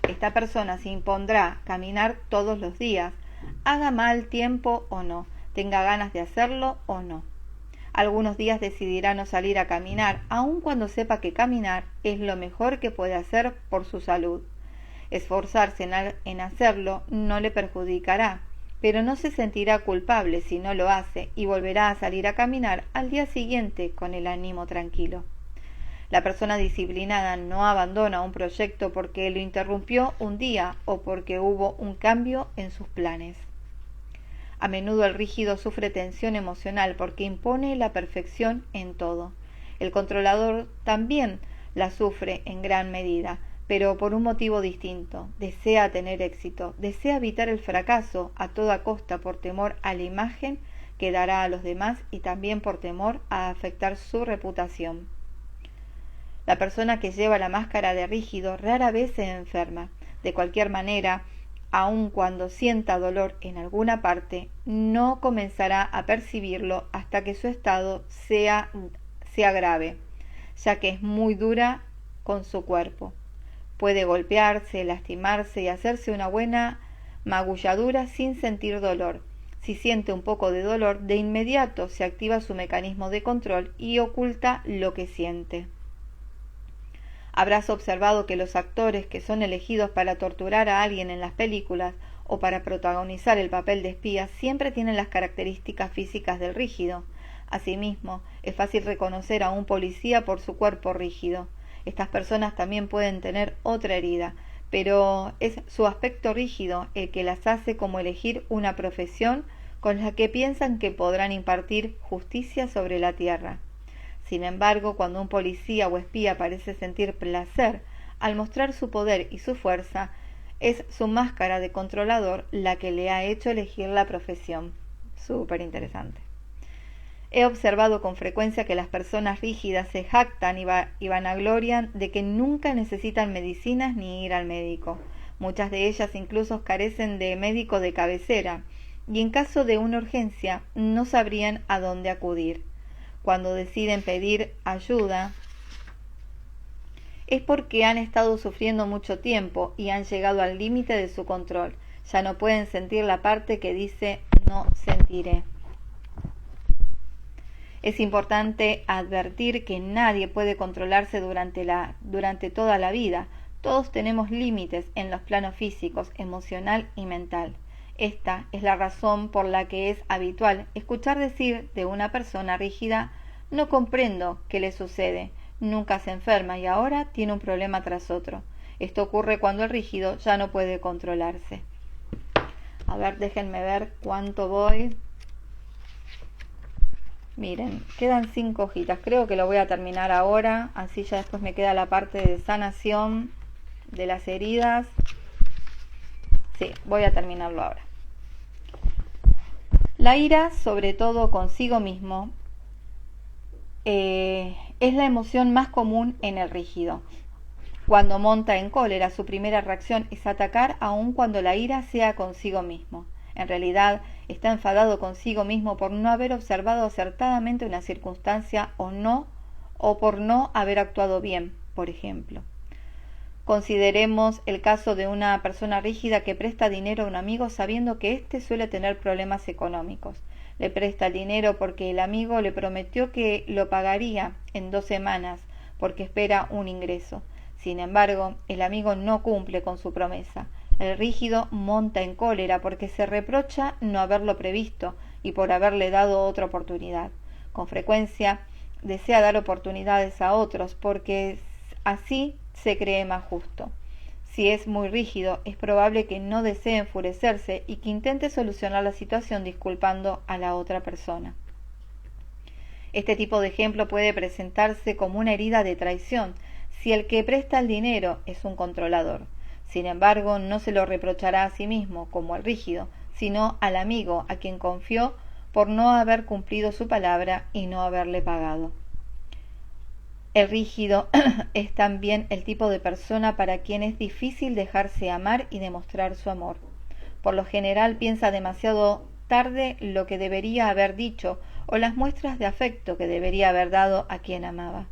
Esta persona se impondrá caminar todos los días, haga mal tiempo o no, tenga ganas de hacerlo o no. Algunos días decidirá no salir a caminar, aun cuando sepa que caminar es lo mejor que puede hacer por su salud. Esforzarse en hacerlo no le perjudicará, pero no se sentirá culpable si no lo hace y volverá a salir a caminar al día siguiente con el ánimo tranquilo. La persona disciplinada no abandona un proyecto porque lo interrumpió un día o porque hubo un cambio en sus planes. A menudo el rígido sufre tensión emocional porque impone la perfección en todo. El controlador también la sufre en gran medida, pero por un motivo distinto. Desea tener éxito, desea evitar el fracaso a toda costa por temor a la imagen que dará a los demás y también por temor a afectar su reputación. La persona que lleva la máscara de rígido rara vez se enferma. De cualquier manera, aun cuando sienta dolor en alguna parte, no comenzará a percibirlo hasta que su estado sea grave, ya que es muy dura con su cuerpo. Puede golpearse, lastimarse y hacerse una buena magulladura sin sentir dolor. Si siente un poco de dolor, de inmediato se activa su mecanismo de control y oculta lo que siente. Habrás observado que los actores que son elegidos para torturar a alguien en las películas o para protagonizar el papel de espía siempre tienen las características físicas del rígido. Asimismo, es fácil reconocer a un policía por su cuerpo rígido. Estas personas también pueden tener otra herida, pero es su aspecto rígido el que las hace como elegir una profesión con la que piensan que podrán impartir justicia sobre la tierra. Sin embargo, cuando un policía o espía parece sentir placer al mostrar su poder y su fuerza, es su máscara de controlador la que le ha hecho elegir la profesión. Súper interesante. He observado con frecuencia que las personas rígidas se jactan y vanaglorian de que nunca necesitan medicinas ni ir al médico. Muchas de ellas incluso carecen de médico de cabecera y en caso de una urgencia no sabrían a dónde acudir. Cuando deciden pedir ayuda es porque han estado sufriendo mucho tiempo y han llegado al límite de su control. Ya no pueden sentir la parte que dice no sentiré. Es importante advertir que nadie puede controlarse durante toda la vida. Todos tenemos límites en los planos físicos, emocional y mental. Esta es la razón por la que es habitual escuchar decir de una persona rígida: no comprendo qué le sucede, nunca se enferma y ahora tiene un problema tras otro. Esto ocurre cuando el rígido ya no puede controlarse. A ver, déjenme ver cuánto voy. Miren, quedan 5 hojitas, creo que lo voy a terminar ahora, así ya después me queda la parte de sanación de las heridas. Sí, voy a terminarlo ahora. La ira, sobre todo consigo mismo, es la emoción más común en el rígido. Cuando monta en cólera, su primera reacción es atacar aun cuando la ira sea consigo mismo. En realidad, está enfadado consigo mismo por no haber observado acertadamente una circunstancia o por no haber actuado bien, por ejemplo. Consideremos el caso de una persona rígida que presta dinero a un amigo sabiendo que éste suele tener problemas económicos. Le presta el dinero porque el amigo le prometió que lo pagaría en 2 semanas porque espera un ingreso. Sin embargo, el amigo no cumple con su promesa. El rígido monta en cólera porque se reprocha no haberlo previsto y por haberle dado otra oportunidad. Con frecuencia desea dar oportunidades a otros porque así se cree más justo. Si es muy rígido, es probable que no desee enfurecerse y que intente solucionar la situación disculpando a la otra persona. Este tipo de ejemplo puede presentarse como una herida de traición si el que presta el dinero es un controlador. Sin embargo, no se lo reprochará a sí mismo, como al rígido, sino al amigo a quien confió por no haber cumplido su palabra y no haberle pagado. El rígido es también el tipo de persona para quien es difícil dejarse amar y demostrar su amor. Por lo general piensa demasiado tarde lo que debería haber dicho o las muestras de afecto que debería haber dado a quien amaba.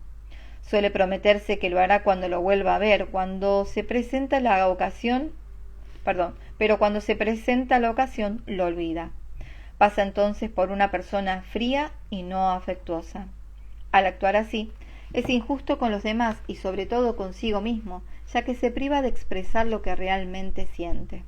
Suele prometerse que lo hará cuando lo vuelva a ver, pero cuando se presenta la ocasión lo olvida. Pasa entonces por una persona fría y no afectuosa. Al actuar así, es injusto con los demás y sobre todo consigo mismo, ya que se priva de expresar lo que realmente siente.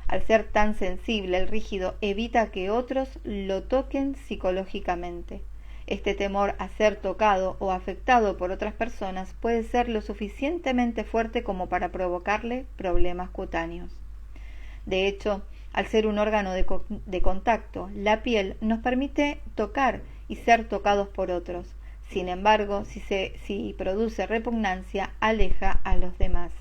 Al ser tan sensible, el rígido evita que otros lo toquen psicológicamente. Este temor a ser tocado o afectado por otras personas puede ser lo suficientemente fuerte como para provocarle problemas cutáneos. De hecho, al ser un órgano de contacto, la piel nos permite tocar y ser tocados por otros. Sin embargo, si produce repugnancia, aleja a los demás.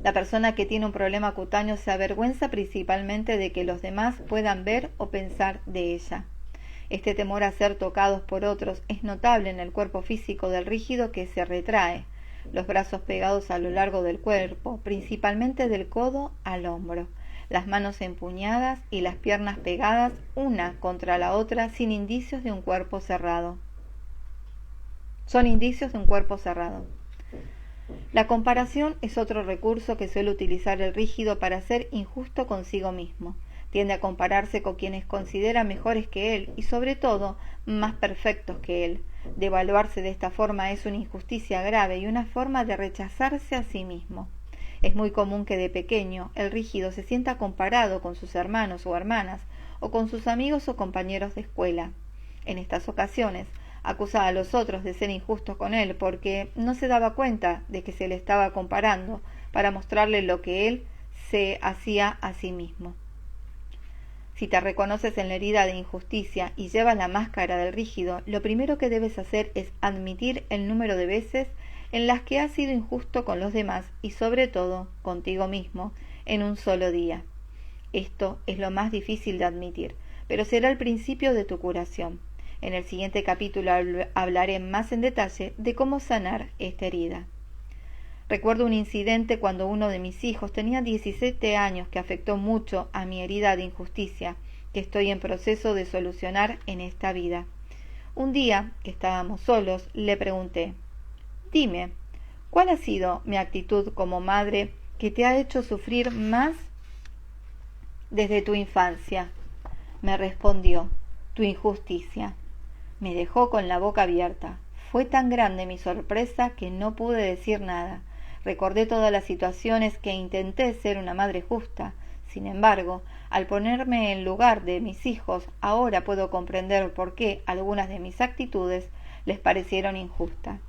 La persona que tiene un problema cutáneo se avergüenza principalmente de que los demás puedan ver o pensar de ella. Este temor a ser tocados por otros es notable en el cuerpo físico del rígido, que se retrae, los brazos pegados a lo largo del cuerpo, principalmente del codo al hombro, las manos empuñadas y las piernas pegadas una contra la otra sin indicios de un cuerpo cerrado. Son indicios de un cuerpo cerrado. La comparación es otro recurso que suele utilizar el rígido para ser injusto consigo mismo. Tiende a compararse con quienes considera mejores que él y, sobre todo, más perfectos que él. Devaluarse de esta forma es una injusticia grave y una forma de rechazarse a sí mismo. Es muy común que de pequeño el rígido se sienta comparado con sus hermanos o hermanas o con sus amigos o compañeros de escuela. En estas ocasiones, acusa a los otros de ser injustos con él porque no se daba cuenta de que se le estaba comparando para mostrarle lo que él se hacía a sí mismo. Si te reconoces en la herida de injusticia y llevas la máscara del rígido, lo primero que debes hacer es admitir el número de veces en las que has sido injusto con los demás y, sobre todo, contigo mismo, en un solo día. Esto es lo más difícil de admitir, pero será el principio de tu curación. En el siguiente capítulo hablaré más en detalle de cómo sanar esta herida. Recuerdo un incidente cuando uno de mis hijos tenía 17 años que afectó mucho a mi herida de injusticia, que estoy en proceso de solucionar en esta vida. Un día, que estábamos solos, le pregunté: «Dime, ¿cuál ha sido mi actitud como madre que te ha hecho sufrir más desde tu infancia?» Me respondió: «Tu injusticia». Me dejó con la boca abierta. Fue tan grande mi sorpresa que no pude decir nada. Recordé todas las situaciones que intenté ser una madre justa. Sin embargo, al ponerme en lugar de mis hijos, ahora puedo comprender por qué algunas de mis actitudes les parecieron injustas.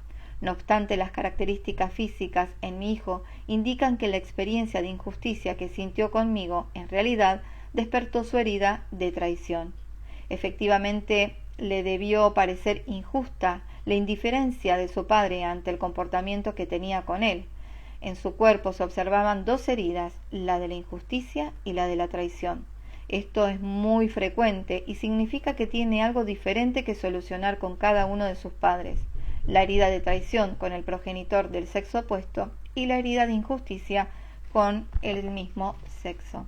No obstante, las características físicas en mi hijo indican que la experiencia de injusticia que sintió conmigo, en realidad, despertó su herida de traición. Efectivamente, le debió parecer injusta la indiferencia de su padre ante el comportamiento que tenía con él. En su cuerpo se observaban dos heridas, la de la injusticia y la de la traición. Esto es muy frecuente y significa que tiene algo diferente que solucionar con cada uno de sus padres: la herida de traición con el progenitor del sexo opuesto y la herida de injusticia con el mismo sexo.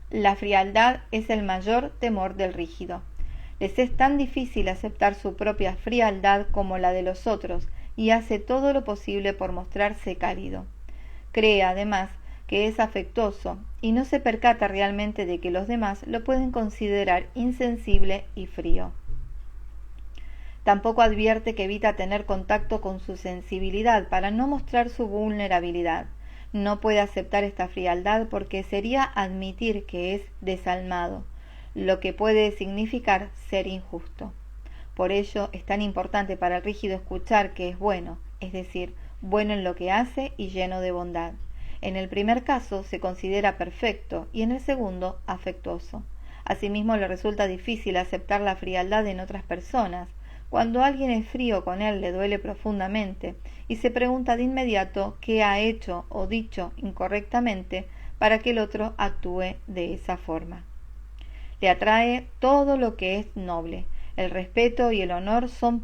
La frialdad es el mayor temor del rígido. Les es tan difícil aceptar su propia frialdad como la de los otros y hace todo lo posible por mostrarse cálido. Cree además que es afectuoso y no se percata realmente de que los demás lo pueden considerar insensible y frío. Tampoco advierte que evita tener contacto con su sensibilidad para no mostrar su vulnerabilidad. No puede aceptar esta frialdad porque sería admitir que es desalmado, lo que puede significar ser injusto. Por ello es tan importante para el rígido escuchar que es bueno, es decir, bueno en lo que hace y lleno de bondad. En el primer caso se considera perfecto y en el segundo afectuoso. Asimismo, le resulta difícil aceptar la frialdad en otras personas. Cuando alguien es frío con él, le duele profundamente y se pregunta de inmediato qué ha hecho o dicho incorrectamente para que el otro actúe de esa forma. Le atrae todo lo que es noble. El respeto y el honor son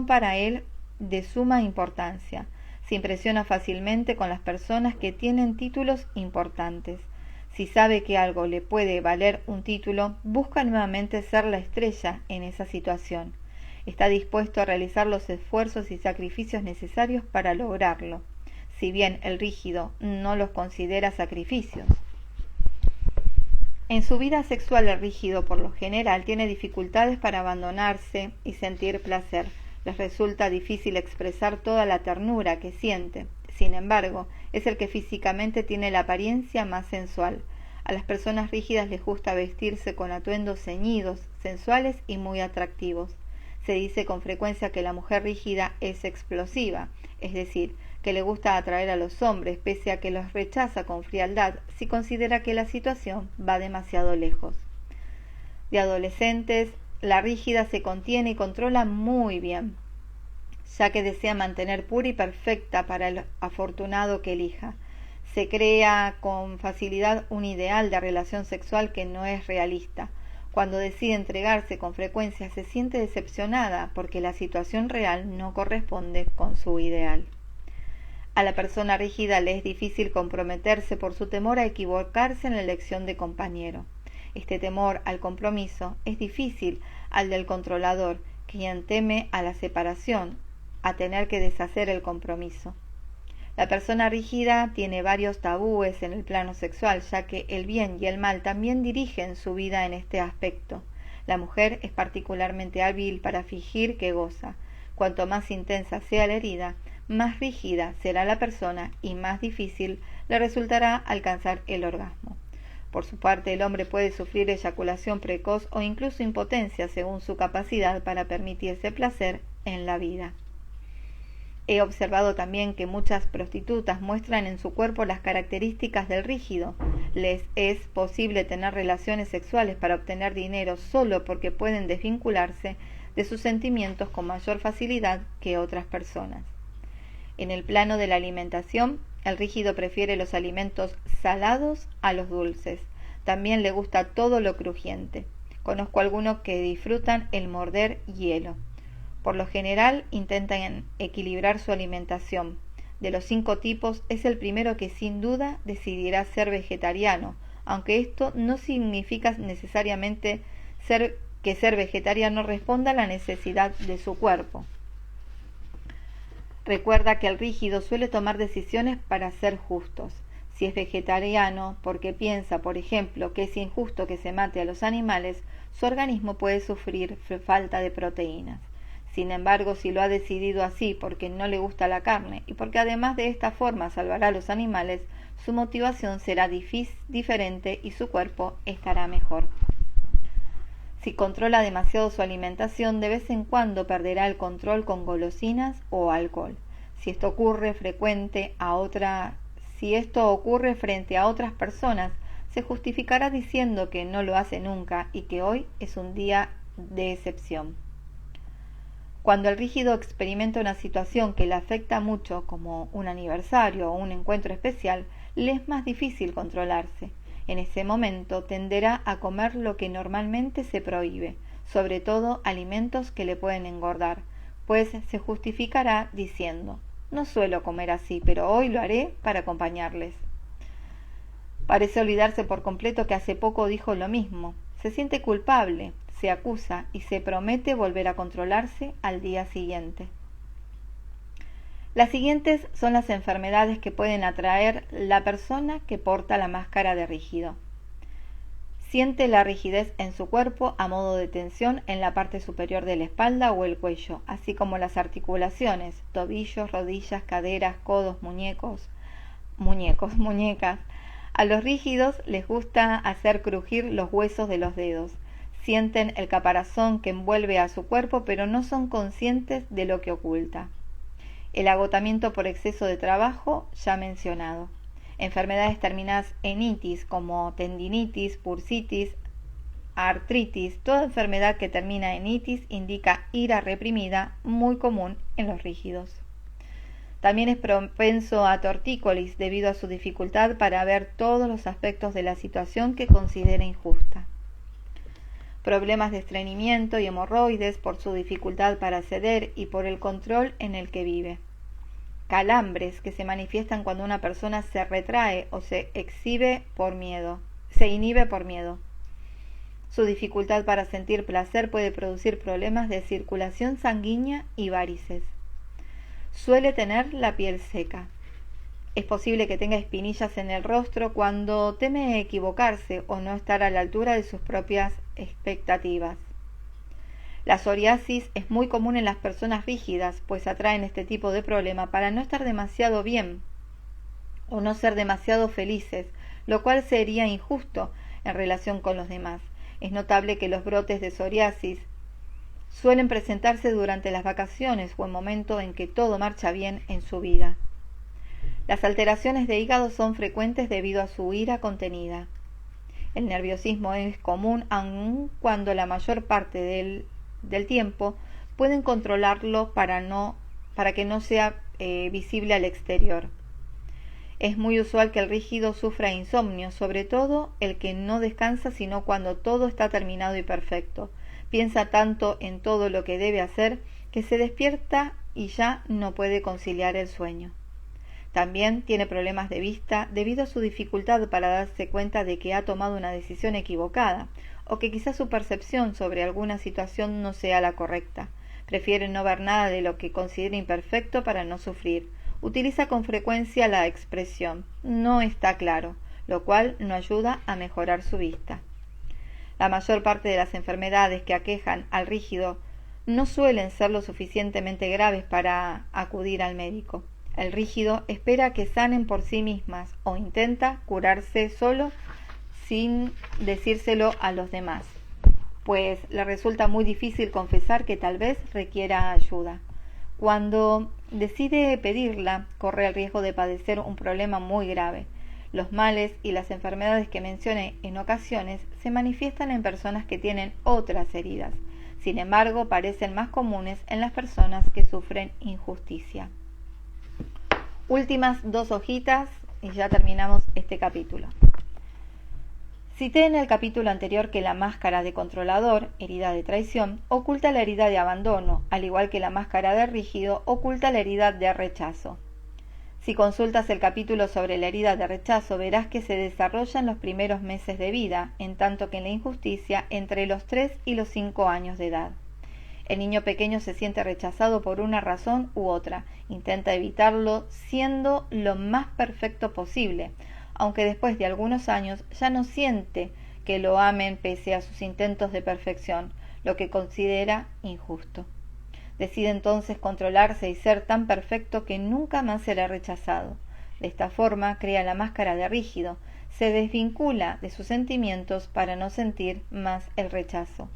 para él de suma importancia. Se impresiona fácilmente con las personas que tienen títulos importantes. Si sabe que algo le puede valer un título, busca nuevamente ser la estrella en esa situación. Está dispuesto a realizar los esfuerzos y sacrificios necesarios para lograrlo, si bien el rígido no los considera sacrificios. En su vida sexual, el rígido, por lo general, tiene dificultades para abandonarse y sentir placer. Les resulta difícil expresar toda la ternura que siente. Sin embargo, es el que físicamente tiene la apariencia más sensual. A las personas rígidas les gusta vestirse con atuendos ceñidos, sensuales y muy atractivos. Se dice con frecuencia que la mujer rígida es explosiva, es decir, que le gusta atraer a los hombres, pese a que los rechaza con frialdad si considera que la situación va demasiado lejos. De adolescentes, la rígida se contiene y controla muy bien. ya que desea mantener pura y perfecta para el afortunado que elija. Se crea con facilidad un ideal de relación sexual que no es realista. Cuando decide entregarse con frecuencia se siente decepcionada porque la situación real no corresponde con su ideal. A la persona rígida le es difícil comprometerse por su temor a equivocarse en la elección de compañero. Este temor al compromiso es difícil al del controlador, quien teme a la separación, a tener que deshacer el compromiso. La persona rígida tiene varios tabúes en el plano sexual, ya que el bien y el mal también dirigen su vida en este aspecto. La mujer es particularmente hábil para fingir que goza. Cuanto más intensa sea la herida, más rígida será la persona y más difícil le resultará alcanzar el orgasmo. Por su parte, el hombre puede sufrir eyaculación precoz o incluso impotencia según su capacidad para permitirse placer en la vida. He observado también que muchas prostitutas muestran en su cuerpo las características del rígido. Les es posible tener relaciones sexuales para obtener dinero solo porque pueden desvincularse de sus sentimientos con mayor facilidad que otras personas. En el plano de la alimentación, el rígido prefiere los alimentos salados a los dulces. También le gusta todo lo crujiente. Conozco algunos que disfrutan el morder hielo. Por lo general intentan equilibrar su alimentación. De los 5 tipos es el primero que sin duda decidirá ser vegetariano, aunque esto no significa necesariamente que ser vegetariano responda a la necesidad de su cuerpo. Recuerda que el rígido suele tomar decisiones para ser justos. Si es vegetariano porque piensa, por ejemplo, que es injusto que se mate a los animales, su organismo puede sufrir falta de proteínas. Sin embargo, si lo ha decidido así porque no le gusta la carne y porque además de esta forma salvará a los animales, su motivación será diferente y su cuerpo estará mejor. Si controla demasiado su alimentación, de vez en cuando perderá el control con golosinas o alcohol. Si esto ocurre frente a otras personas, se justificará diciendo que no lo hace nunca y que hoy es un día de excepción. Cuando el rígido experimenta una situación que le afecta mucho, como un aniversario o un encuentro especial, le es más difícil controlarse. En ese momento tenderá a comer lo que normalmente se prohíbe, sobre todo alimentos que le pueden engordar, pues se justificará diciendo: no suelo comer así, pero hoy lo haré para acompañarles. Parece olvidarse por completo que hace poco dijo lo mismo. Se siente culpable, se acusa y se promete volver a controlarse al día siguiente. Las siguientes son las enfermedades que pueden atraer la persona que porta la máscara de rígido. Siente la rigidez en su cuerpo a modo de tensión en la parte superior de la espalda o el cuello, así como las articulaciones, tobillos, rodillas, caderas, codos, muñecas. A los rígidos les gusta hacer crujir los huesos de los dedos. Sienten el caparazón que envuelve a su cuerpo, pero no son conscientes de lo que oculta. El agotamiento por exceso de trabajo, ya mencionado. Enfermedades terminadas en itis, como tendinitis, bursitis, artritis. Toda enfermedad que termina en itis indica ira reprimida, muy común en los rígidos. También es propenso a tortícolis debido a su dificultad para ver todos los aspectos de la situación que considera injusta. Problemas de estreñimiento y hemorroides por su dificultad para ceder y por el control en el que vive. Calambres que se manifiestan cuando una persona se retrae o se inhibe por miedo. Su dificultad para sentir placer puede producir problemas de circulación sanguínea y varices. Suele tener la piel seca. Es posible que tenga espinillas en el rostro cuando teme equivocarse o no estar a la altura de sus propias expectativas. La psoriasis es muy común en las personas rígidas, pues atraen este tipo de problema para no estar demasiado bien o no ser demasiado felices, lo cual sería injusto en relación con los demás. Es notable que los brotes de psoriasis suelen presentarse durante las vacaciones o en momentos en que todo marcha bien en su vida. Las alteraciones de hígado son frecuentes debido a su ira contenida. El nerviosismo es común aun cuando la mayor parte del tiempo pueden controlarlo para no sea visible al exterior. Es muy usual que el rígido sufra insomnio, sobre todo el que no descansa sino cuando todo está terminado y perfecto. Piensa tanto en todo lo que debe hacer que se despierta y ya no puede conciliar el sueño. También tiene problemas de vista debido a su dificultad para darse cuenta de que ha tomado una decisión equivocada o que quizás su percepción sobre alguna situación no sea la correcta. Prefiere no ver nada de lo que considera imperfecto para no sufrir. Utiliza con frecuencia la expresión "no está claro", lo cual no ayuda a mejorar su vista. La mayor parte de las enfermedades que aquejan al rígido no suelen ser lo suficientemente graves para acudir al médico. El rígido espera que sanen por sí mismas o intenta curarse solo sin decírselo a los demás, pues le resulta muy difícil confesar que tal vez requiera ayuda. Cuando decide pedirla, corre el riesgo de padecer un problema muy grave. Los males y las enfermedades que mencioné en ocasiones se manifiestan en personas que tienen otras heridas. Sin embargo, parecen más comunes en las personas que sufren injusticia. Últimas 2 hojitas y ya terminamos este capítulo. Cité en el capítulo anterior que la máscara de controlador, herida de traición, oculta la herida de abandono, al igual que la máscara de rígido oculta la herida de rechazo. Si consultas el capítulo sobre la herida de rechazo, verás que se desarrolla en los primeros meses de vida, en tanto que en la injusticia entre los 3 y los 5 años de edad. El niño pequeño se siente rechazado por una razón u otra, intenta evitarlo siendo lo más perfecto posible, aunque después de algunos años ya no siente que lo amen pese a sus intentos de perfección, lo que considera injusto. Decide entonces controlarse y ser tan perfecto que nunca más será rechazado. De esta forma crea la máscara de rígido, se desvincula de sus sentimientos para no sentir más el rechazo.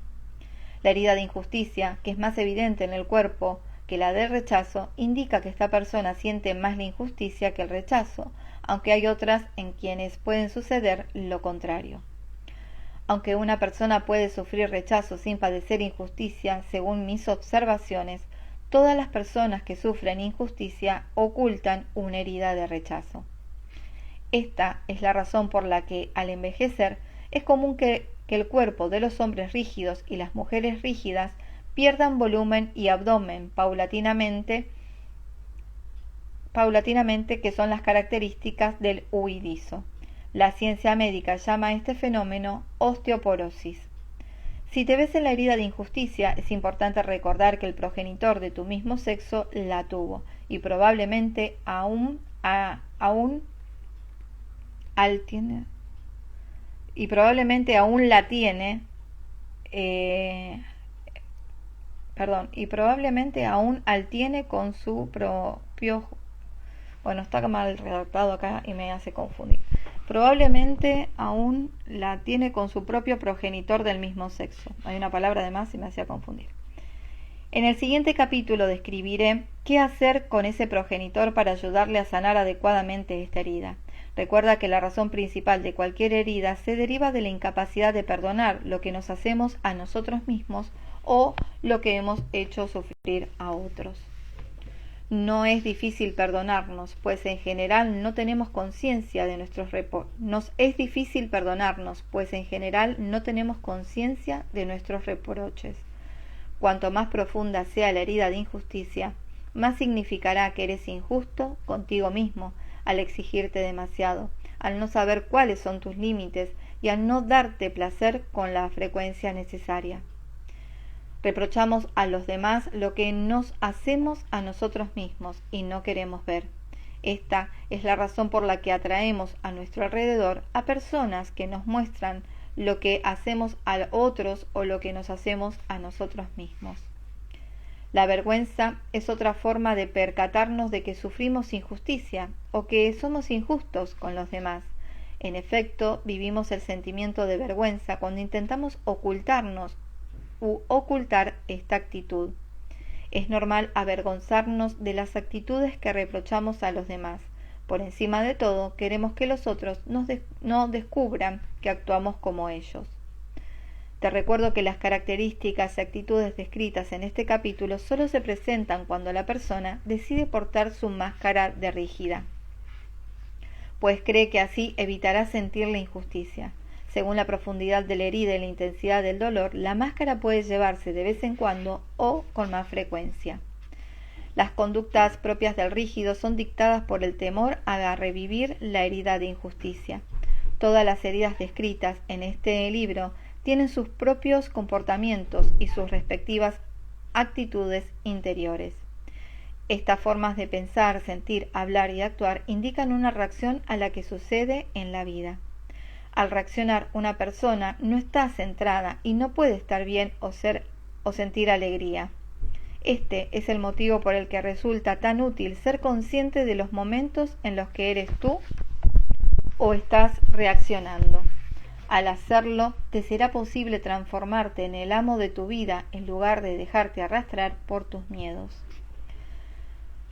La herida de injusticia, que es más evidente en el cuerpo que la del rechazo, indica que esta persona siente más la injusticia que el rechazo, aunque hay otras en quienes pueden suceder lo contrario. Aunque una persona puede sufrir rechazo sin padecer injusticia, según mis observaciones, todas las personas que sufren injusticia ocultan una herida de rechazo. Esta es la razón por la que, al envejecer, es común que el cuerpo de los hombres rígidos y las mujeres rígidas pierdan volumen y abdomen paulatinamente, que son las características del huidizo. La ciencia médica llama a este fenómeno osteoporosis. Si te ves en la herida de injusticia, es importante recordar que el progenitor de tu mismo sexo la tuvo y probablemente aún la tiene, con su propio... Bueno, está mal redactado acá y me hace confundir. Probablemente aún la tiene con su propio progenitor del mismo sexo. Hay una palabra de más y me hacía confundir. En el siguiente capítulo describiré qué hacer con ese progenitor para ayudarle a sanar adecuadamente esta herida. Recuerda que la razón principal de cualquier herida se deriva de la incapacidad de perdonar lo que nos hacemos a nosotros mismos o lo que hemos hecho sufrir a otros. No es difícil perdonarnos, pues en general no tenemos conciencia de nuestros reproches. Cuanto más profunda sea la herida de injusticia, más significará que eres injusto contigo mismo al exigirte demasiado, al no saber cuáles son tus límites y al no darte placer con la frecuencia necesaria. Reprochamos a los demás lo que nos hacemos a nosotros mismos y no queremos ver. Esta es la razón por la que atraemos a nuestro alrededor a personas que nos muestran lo que hacemos a otros o lo que nos hacemos a nosotros mismos. La vergüenza es otra forma de percatarnos de que sufrimos injusticia o que somos injustos con los demás. En efecto, vivimos el sentimiento de vergüenza cuando intentamos ocultar esta actitud. Es normal avergonzarnos de las actitudes que reprochamos a los demás. Por encima de todo, queremos que los otros no descubran que actuamos como ellos. Te recuerdo que las características y actitudes descritas en este capítulo solo se presentan cuando la persona decide portar su máscara de rígida, pues cree que así evitará sentir la injusticia. Según la profundidad de la herida y la intensidad del dolor, la máscara puede llevarse de vez en cuando o con más frecuencia. Las conductas propias del rígido son dictadas por el temor a revivir la herida de injusticia. Todas las heridas descritas en este libro tienen sus propios comportamientos y sus respectivas actitudes interiores. Estas formas de pensar, sentir, hablar y actuar indican una reacción a la que sucede en la vida. Al reaccionar, una persona no está centrada y no puede estar bien o sentir alegría. Este es el motivo por el que resulta tan útil ser consciente de los momentos en los que eres tú o estás reaccionando. Al hacerlo, te será posible transformarte en el amo de tu vida en lugar de dejarte arrastrar por tus miedos.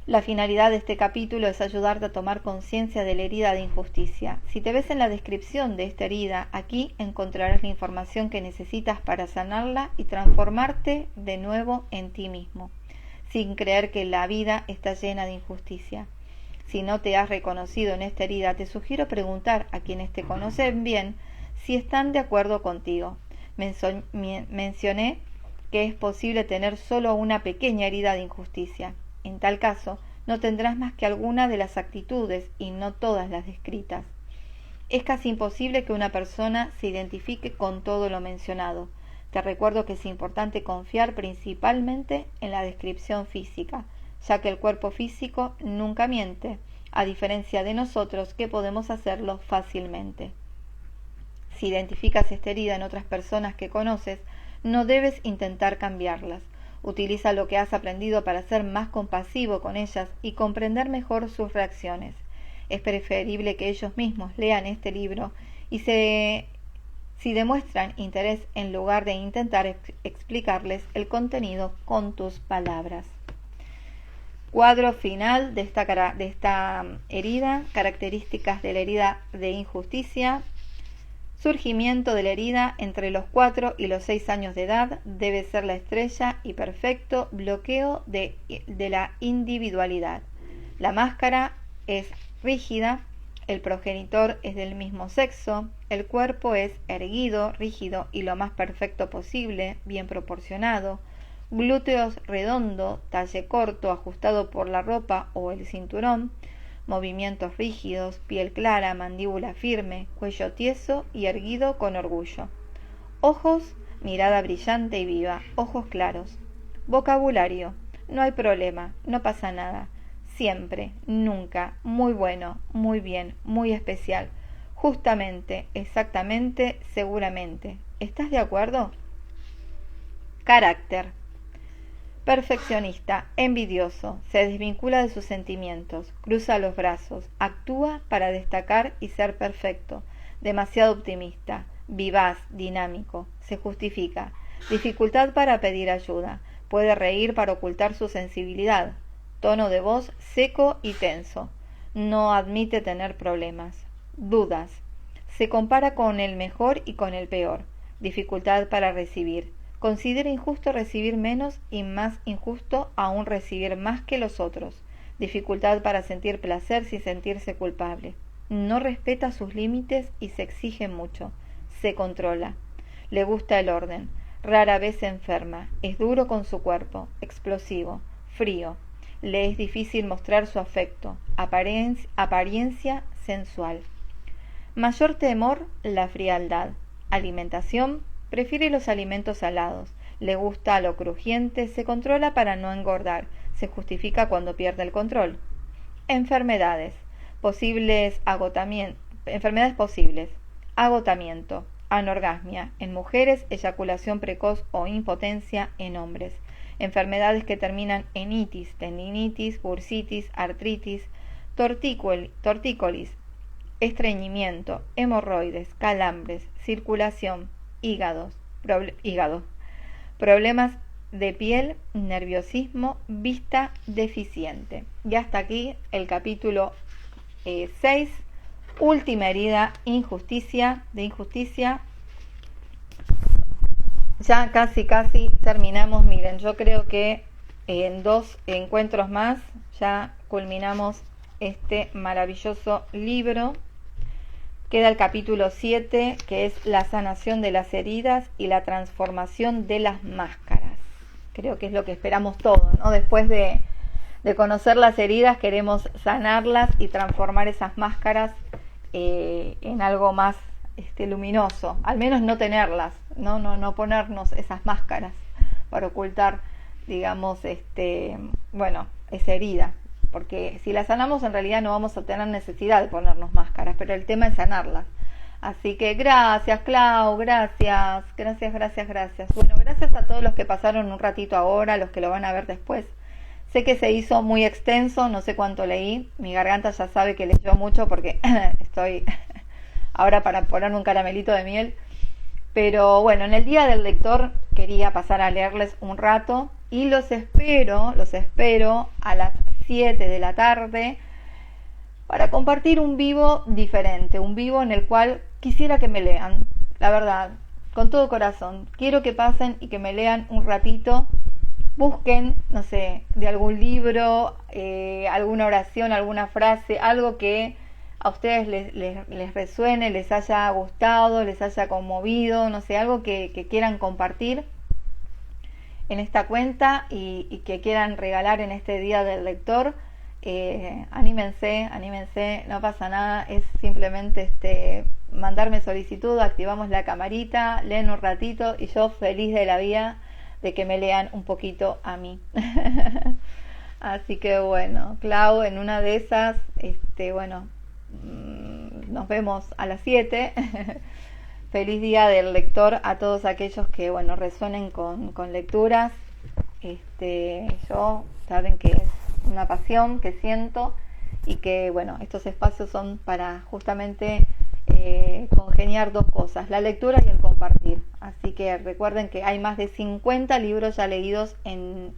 La finalidad de este capítulo es ayudarte a tomar conciencia de la herida de injusticia. Si te ves en la descripción de esta herida, aquí encontrarás la información que necesitas para sanarla y transformarte de nuevo en ti mismo, sin creer que la vida está llena de injusticia. Si no te has reconocido en esta herida, te sugiero preguntar a quienes te conocen bien si están de acuerdo contigo. Mencioné que es posible tener solo una pequeña herida de injusticia. En tal caso, no tendrás más que alguna de las actitudes y no todas las descritas. Es casi imposible que una persona se identifique con todo lo mencionado. Te recuerdo que es importante confiar principalmente en la descripción física, ya que el cuerpo físico nunca miente, a diferencia de nosotros que podemos hacerlo fácilmente. Si identificas esta herida en otras personas que conoces, no debes intentar cambiarlas. Utiliza lo que has aprendido para ser más compasivo con ellas y comprender mejor sus reacciones. Es preferible que ellos mismos lean este libro y si demuestran interés en lugar de intentar explicarles el contenido con tus palabras. Cuadro final de esta herida, características de la herida de injusticia. Surgimiento de la herida entre los 4 y los 6 años de edad, debe ser la estrella y perfecto bloqueo de la individualidad. La máscara es rígida, el progenitor es del mismo sexo, el cuerpo es erguido, rígido y lo más perfecto posible, bien proporcionado, glúteos redondo, talle corto, ajustado por la ropa o el cinturón, movimientos rígidos, piel clara, mandíbula firme, cuello tieso y erguido con orgullo. Ojos, mirada brillante y viva, ojos claros. Vocabulario, no hay problema, no pasa nada. Siempre, nunca, muy bueno, muy bien, muy especial. Justamente, exactamente, seguramente. ¿Estás de acuerdo? Carácter. Perfeccionista, envidioso, se desvincula de sus sentimientos, cruza los brazos, actúa para destacar y ser perfecto, demasiado optimista, vivaz, dinámico, se justifica, dificultad para pedir ayuda, puede reír para ocultar su sensibilidad, tono de voz seco y tenso, no admite tener problemas, dudas, se compara con el mejor y con el peor, dificultad para recibir, considera injusto recibir menos y más injusto aún recibir más que los otros. Dificultad para sentir placer sin sentirse culpable. No respeta sus límites y se exige mucho. Se controla. Le gusta el orden. Rara vez se enferma. Es duro con su cuerpo. Explosivo. Frío. Le es difícil mostrar su afecto. Apariencia sensual. Mayor temor, la frialdad. Alimentación. Prefiere los alimentos salados, le gusta lo crujiente, se controla para no engordar, se justifica cuando pierde el control. Enfermedades posibles, agotamiento, anorgasmia, en mujeres, eyaculación precoz o impotencia en hombres. Enfermedades que terminan en itis, tendinitis, bursitis, artritis, tortícolis, estreñimiento, hemorroides, calambres, circulación, hígado, problemas de piel, nerviosismo, vista deficiente. Y hasta aquí el capítulo 6, última herida, injusticia. ya casi terminamos. Miren, yo creo que en 2 encuentros más ya culminamos este maravilloso libro. Queda el capítulo 7, que es la sanación de las heridas y la transformación de las máscaras. Creo que es lo que esperamos todos, ¿no? Después de conocer las heridas, queremos sanarlas y transformar esas máscaras en algo más luminoso. Al menos no tenerlas, no ponernos esas máscaras para ocultar, digamos, esa herida. Porque si la sanamos, en realidad no vamos a tener necesidad de ponernos máscaras, pero el tema es sanarlas. Así que gracias, Clau, gracias. Bueno, gracias a todos los que pasaron un ratito ahora, los que lo van a ver después. Sé que se hizo muy extenso, no sé cuánto leí. Mi garganta ya sabe que leyó mucho porque estoy ahora para ponerme un caramelito de miel. Pero bueno, en el Día del Lector quería pasar a leerles un rato y los espero a las 7 de la tarde para compartir un vivo diferente, un vivo en el cual quisiera que me lean, la verdad, con todo corazón. Quiero que pasen y que me lean un ratito, busquen, no sé, de algún libro, alguna oración, alguna frase, algo que a ustedes les resuene, les haya gustado, les haya conmovido, no sé, algo que quieran compartir en esta cuenta y que quieran regalar en este Día del Lector. Anímense, no pasa nada, es simplemente mandarme solicitud, activamos la camarita, leen un ratito y yo feliz de la vida de que me lean un poquito a mí. Así que bueno, Clau, en una de esas, nos vemos a las 7. Feliz Día del Lector a todos aquellos que, resuenen con lecturas. Yo, saben que es una pasión que siento y que, estos espacios son para justamente congeniar dos cosas, la lectura y el compartir. Así que recuerden que hay más de 50 libros ya leídos en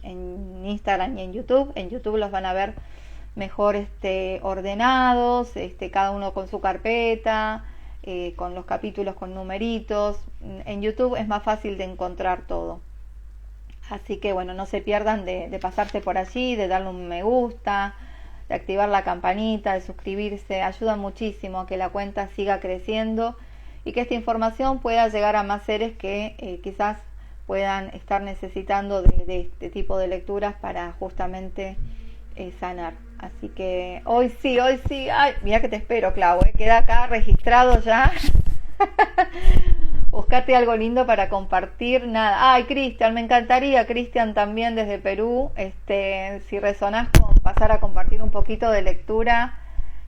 Instagram y en YouTube. En YouTube los van a ver mejor ordenados, cada uno con su carpeta, con los capítulos con numeritos. En YouTube es más fácil de encontrar todo. Así que no se pierdan de pasarse por allí, de darle un me gusta, de activar la campanita, de suscribirse. Ayuda muchísimo a que la cuenta siga creciendo y que esta información pueda llegar a más seres que quizás puedan estar necesitando de este tipo de lecturas para justamente sanar. Así que hoy sí, ay, mira que te espero, Clau, queda acá registrado ya. Buscate algo lindo para compartir. Nada, ay, Cristian, me encantaría, Cristian, también desde Perú, si resonás con pasar a compartir un poquito de lectura.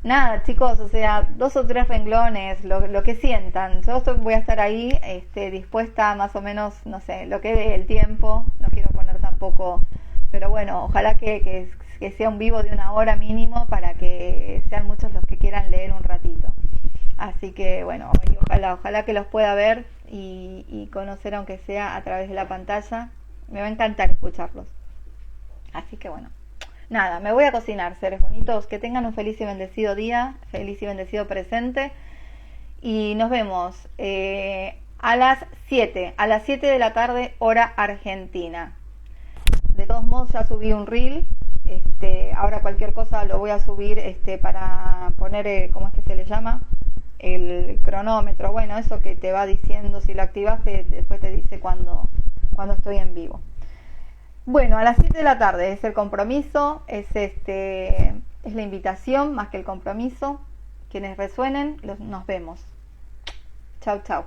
Nada, chicos, 2 o 3 renglones, lo que sientan. Yo voy a estar ahí, dispuesta más o menos, no sé, lo que dé el tiempo, no quiero poner tampoco, pero ojalá que sea un vivo de 1 hora mínimo para que sean muchos los que quieran leer un ratito. Así que ojalá que los pueda ver y conocer, aunque sea a través de la pantalla. Me va a encantar escucharlos. Así que nada, me voy a cocinar, seres bonitos. Que tengan un feliz y bendecido día, feliz y bendecido presente. Y nos vemos a las 7 de la tarde, hora argentina. De todos modos, ya subí un reel. Ahora cualquier cosa lo voy a subir para poner, ¿cómo es que se le llama? El cronómetro, eso que te va diciendo, si lo activaste, después te dice cuando estoy en vivo. A las 7 de la tarde es el compromiso, es la invitación más que el compromiso. Quienes resuenen, nos vemos. Chau, chau.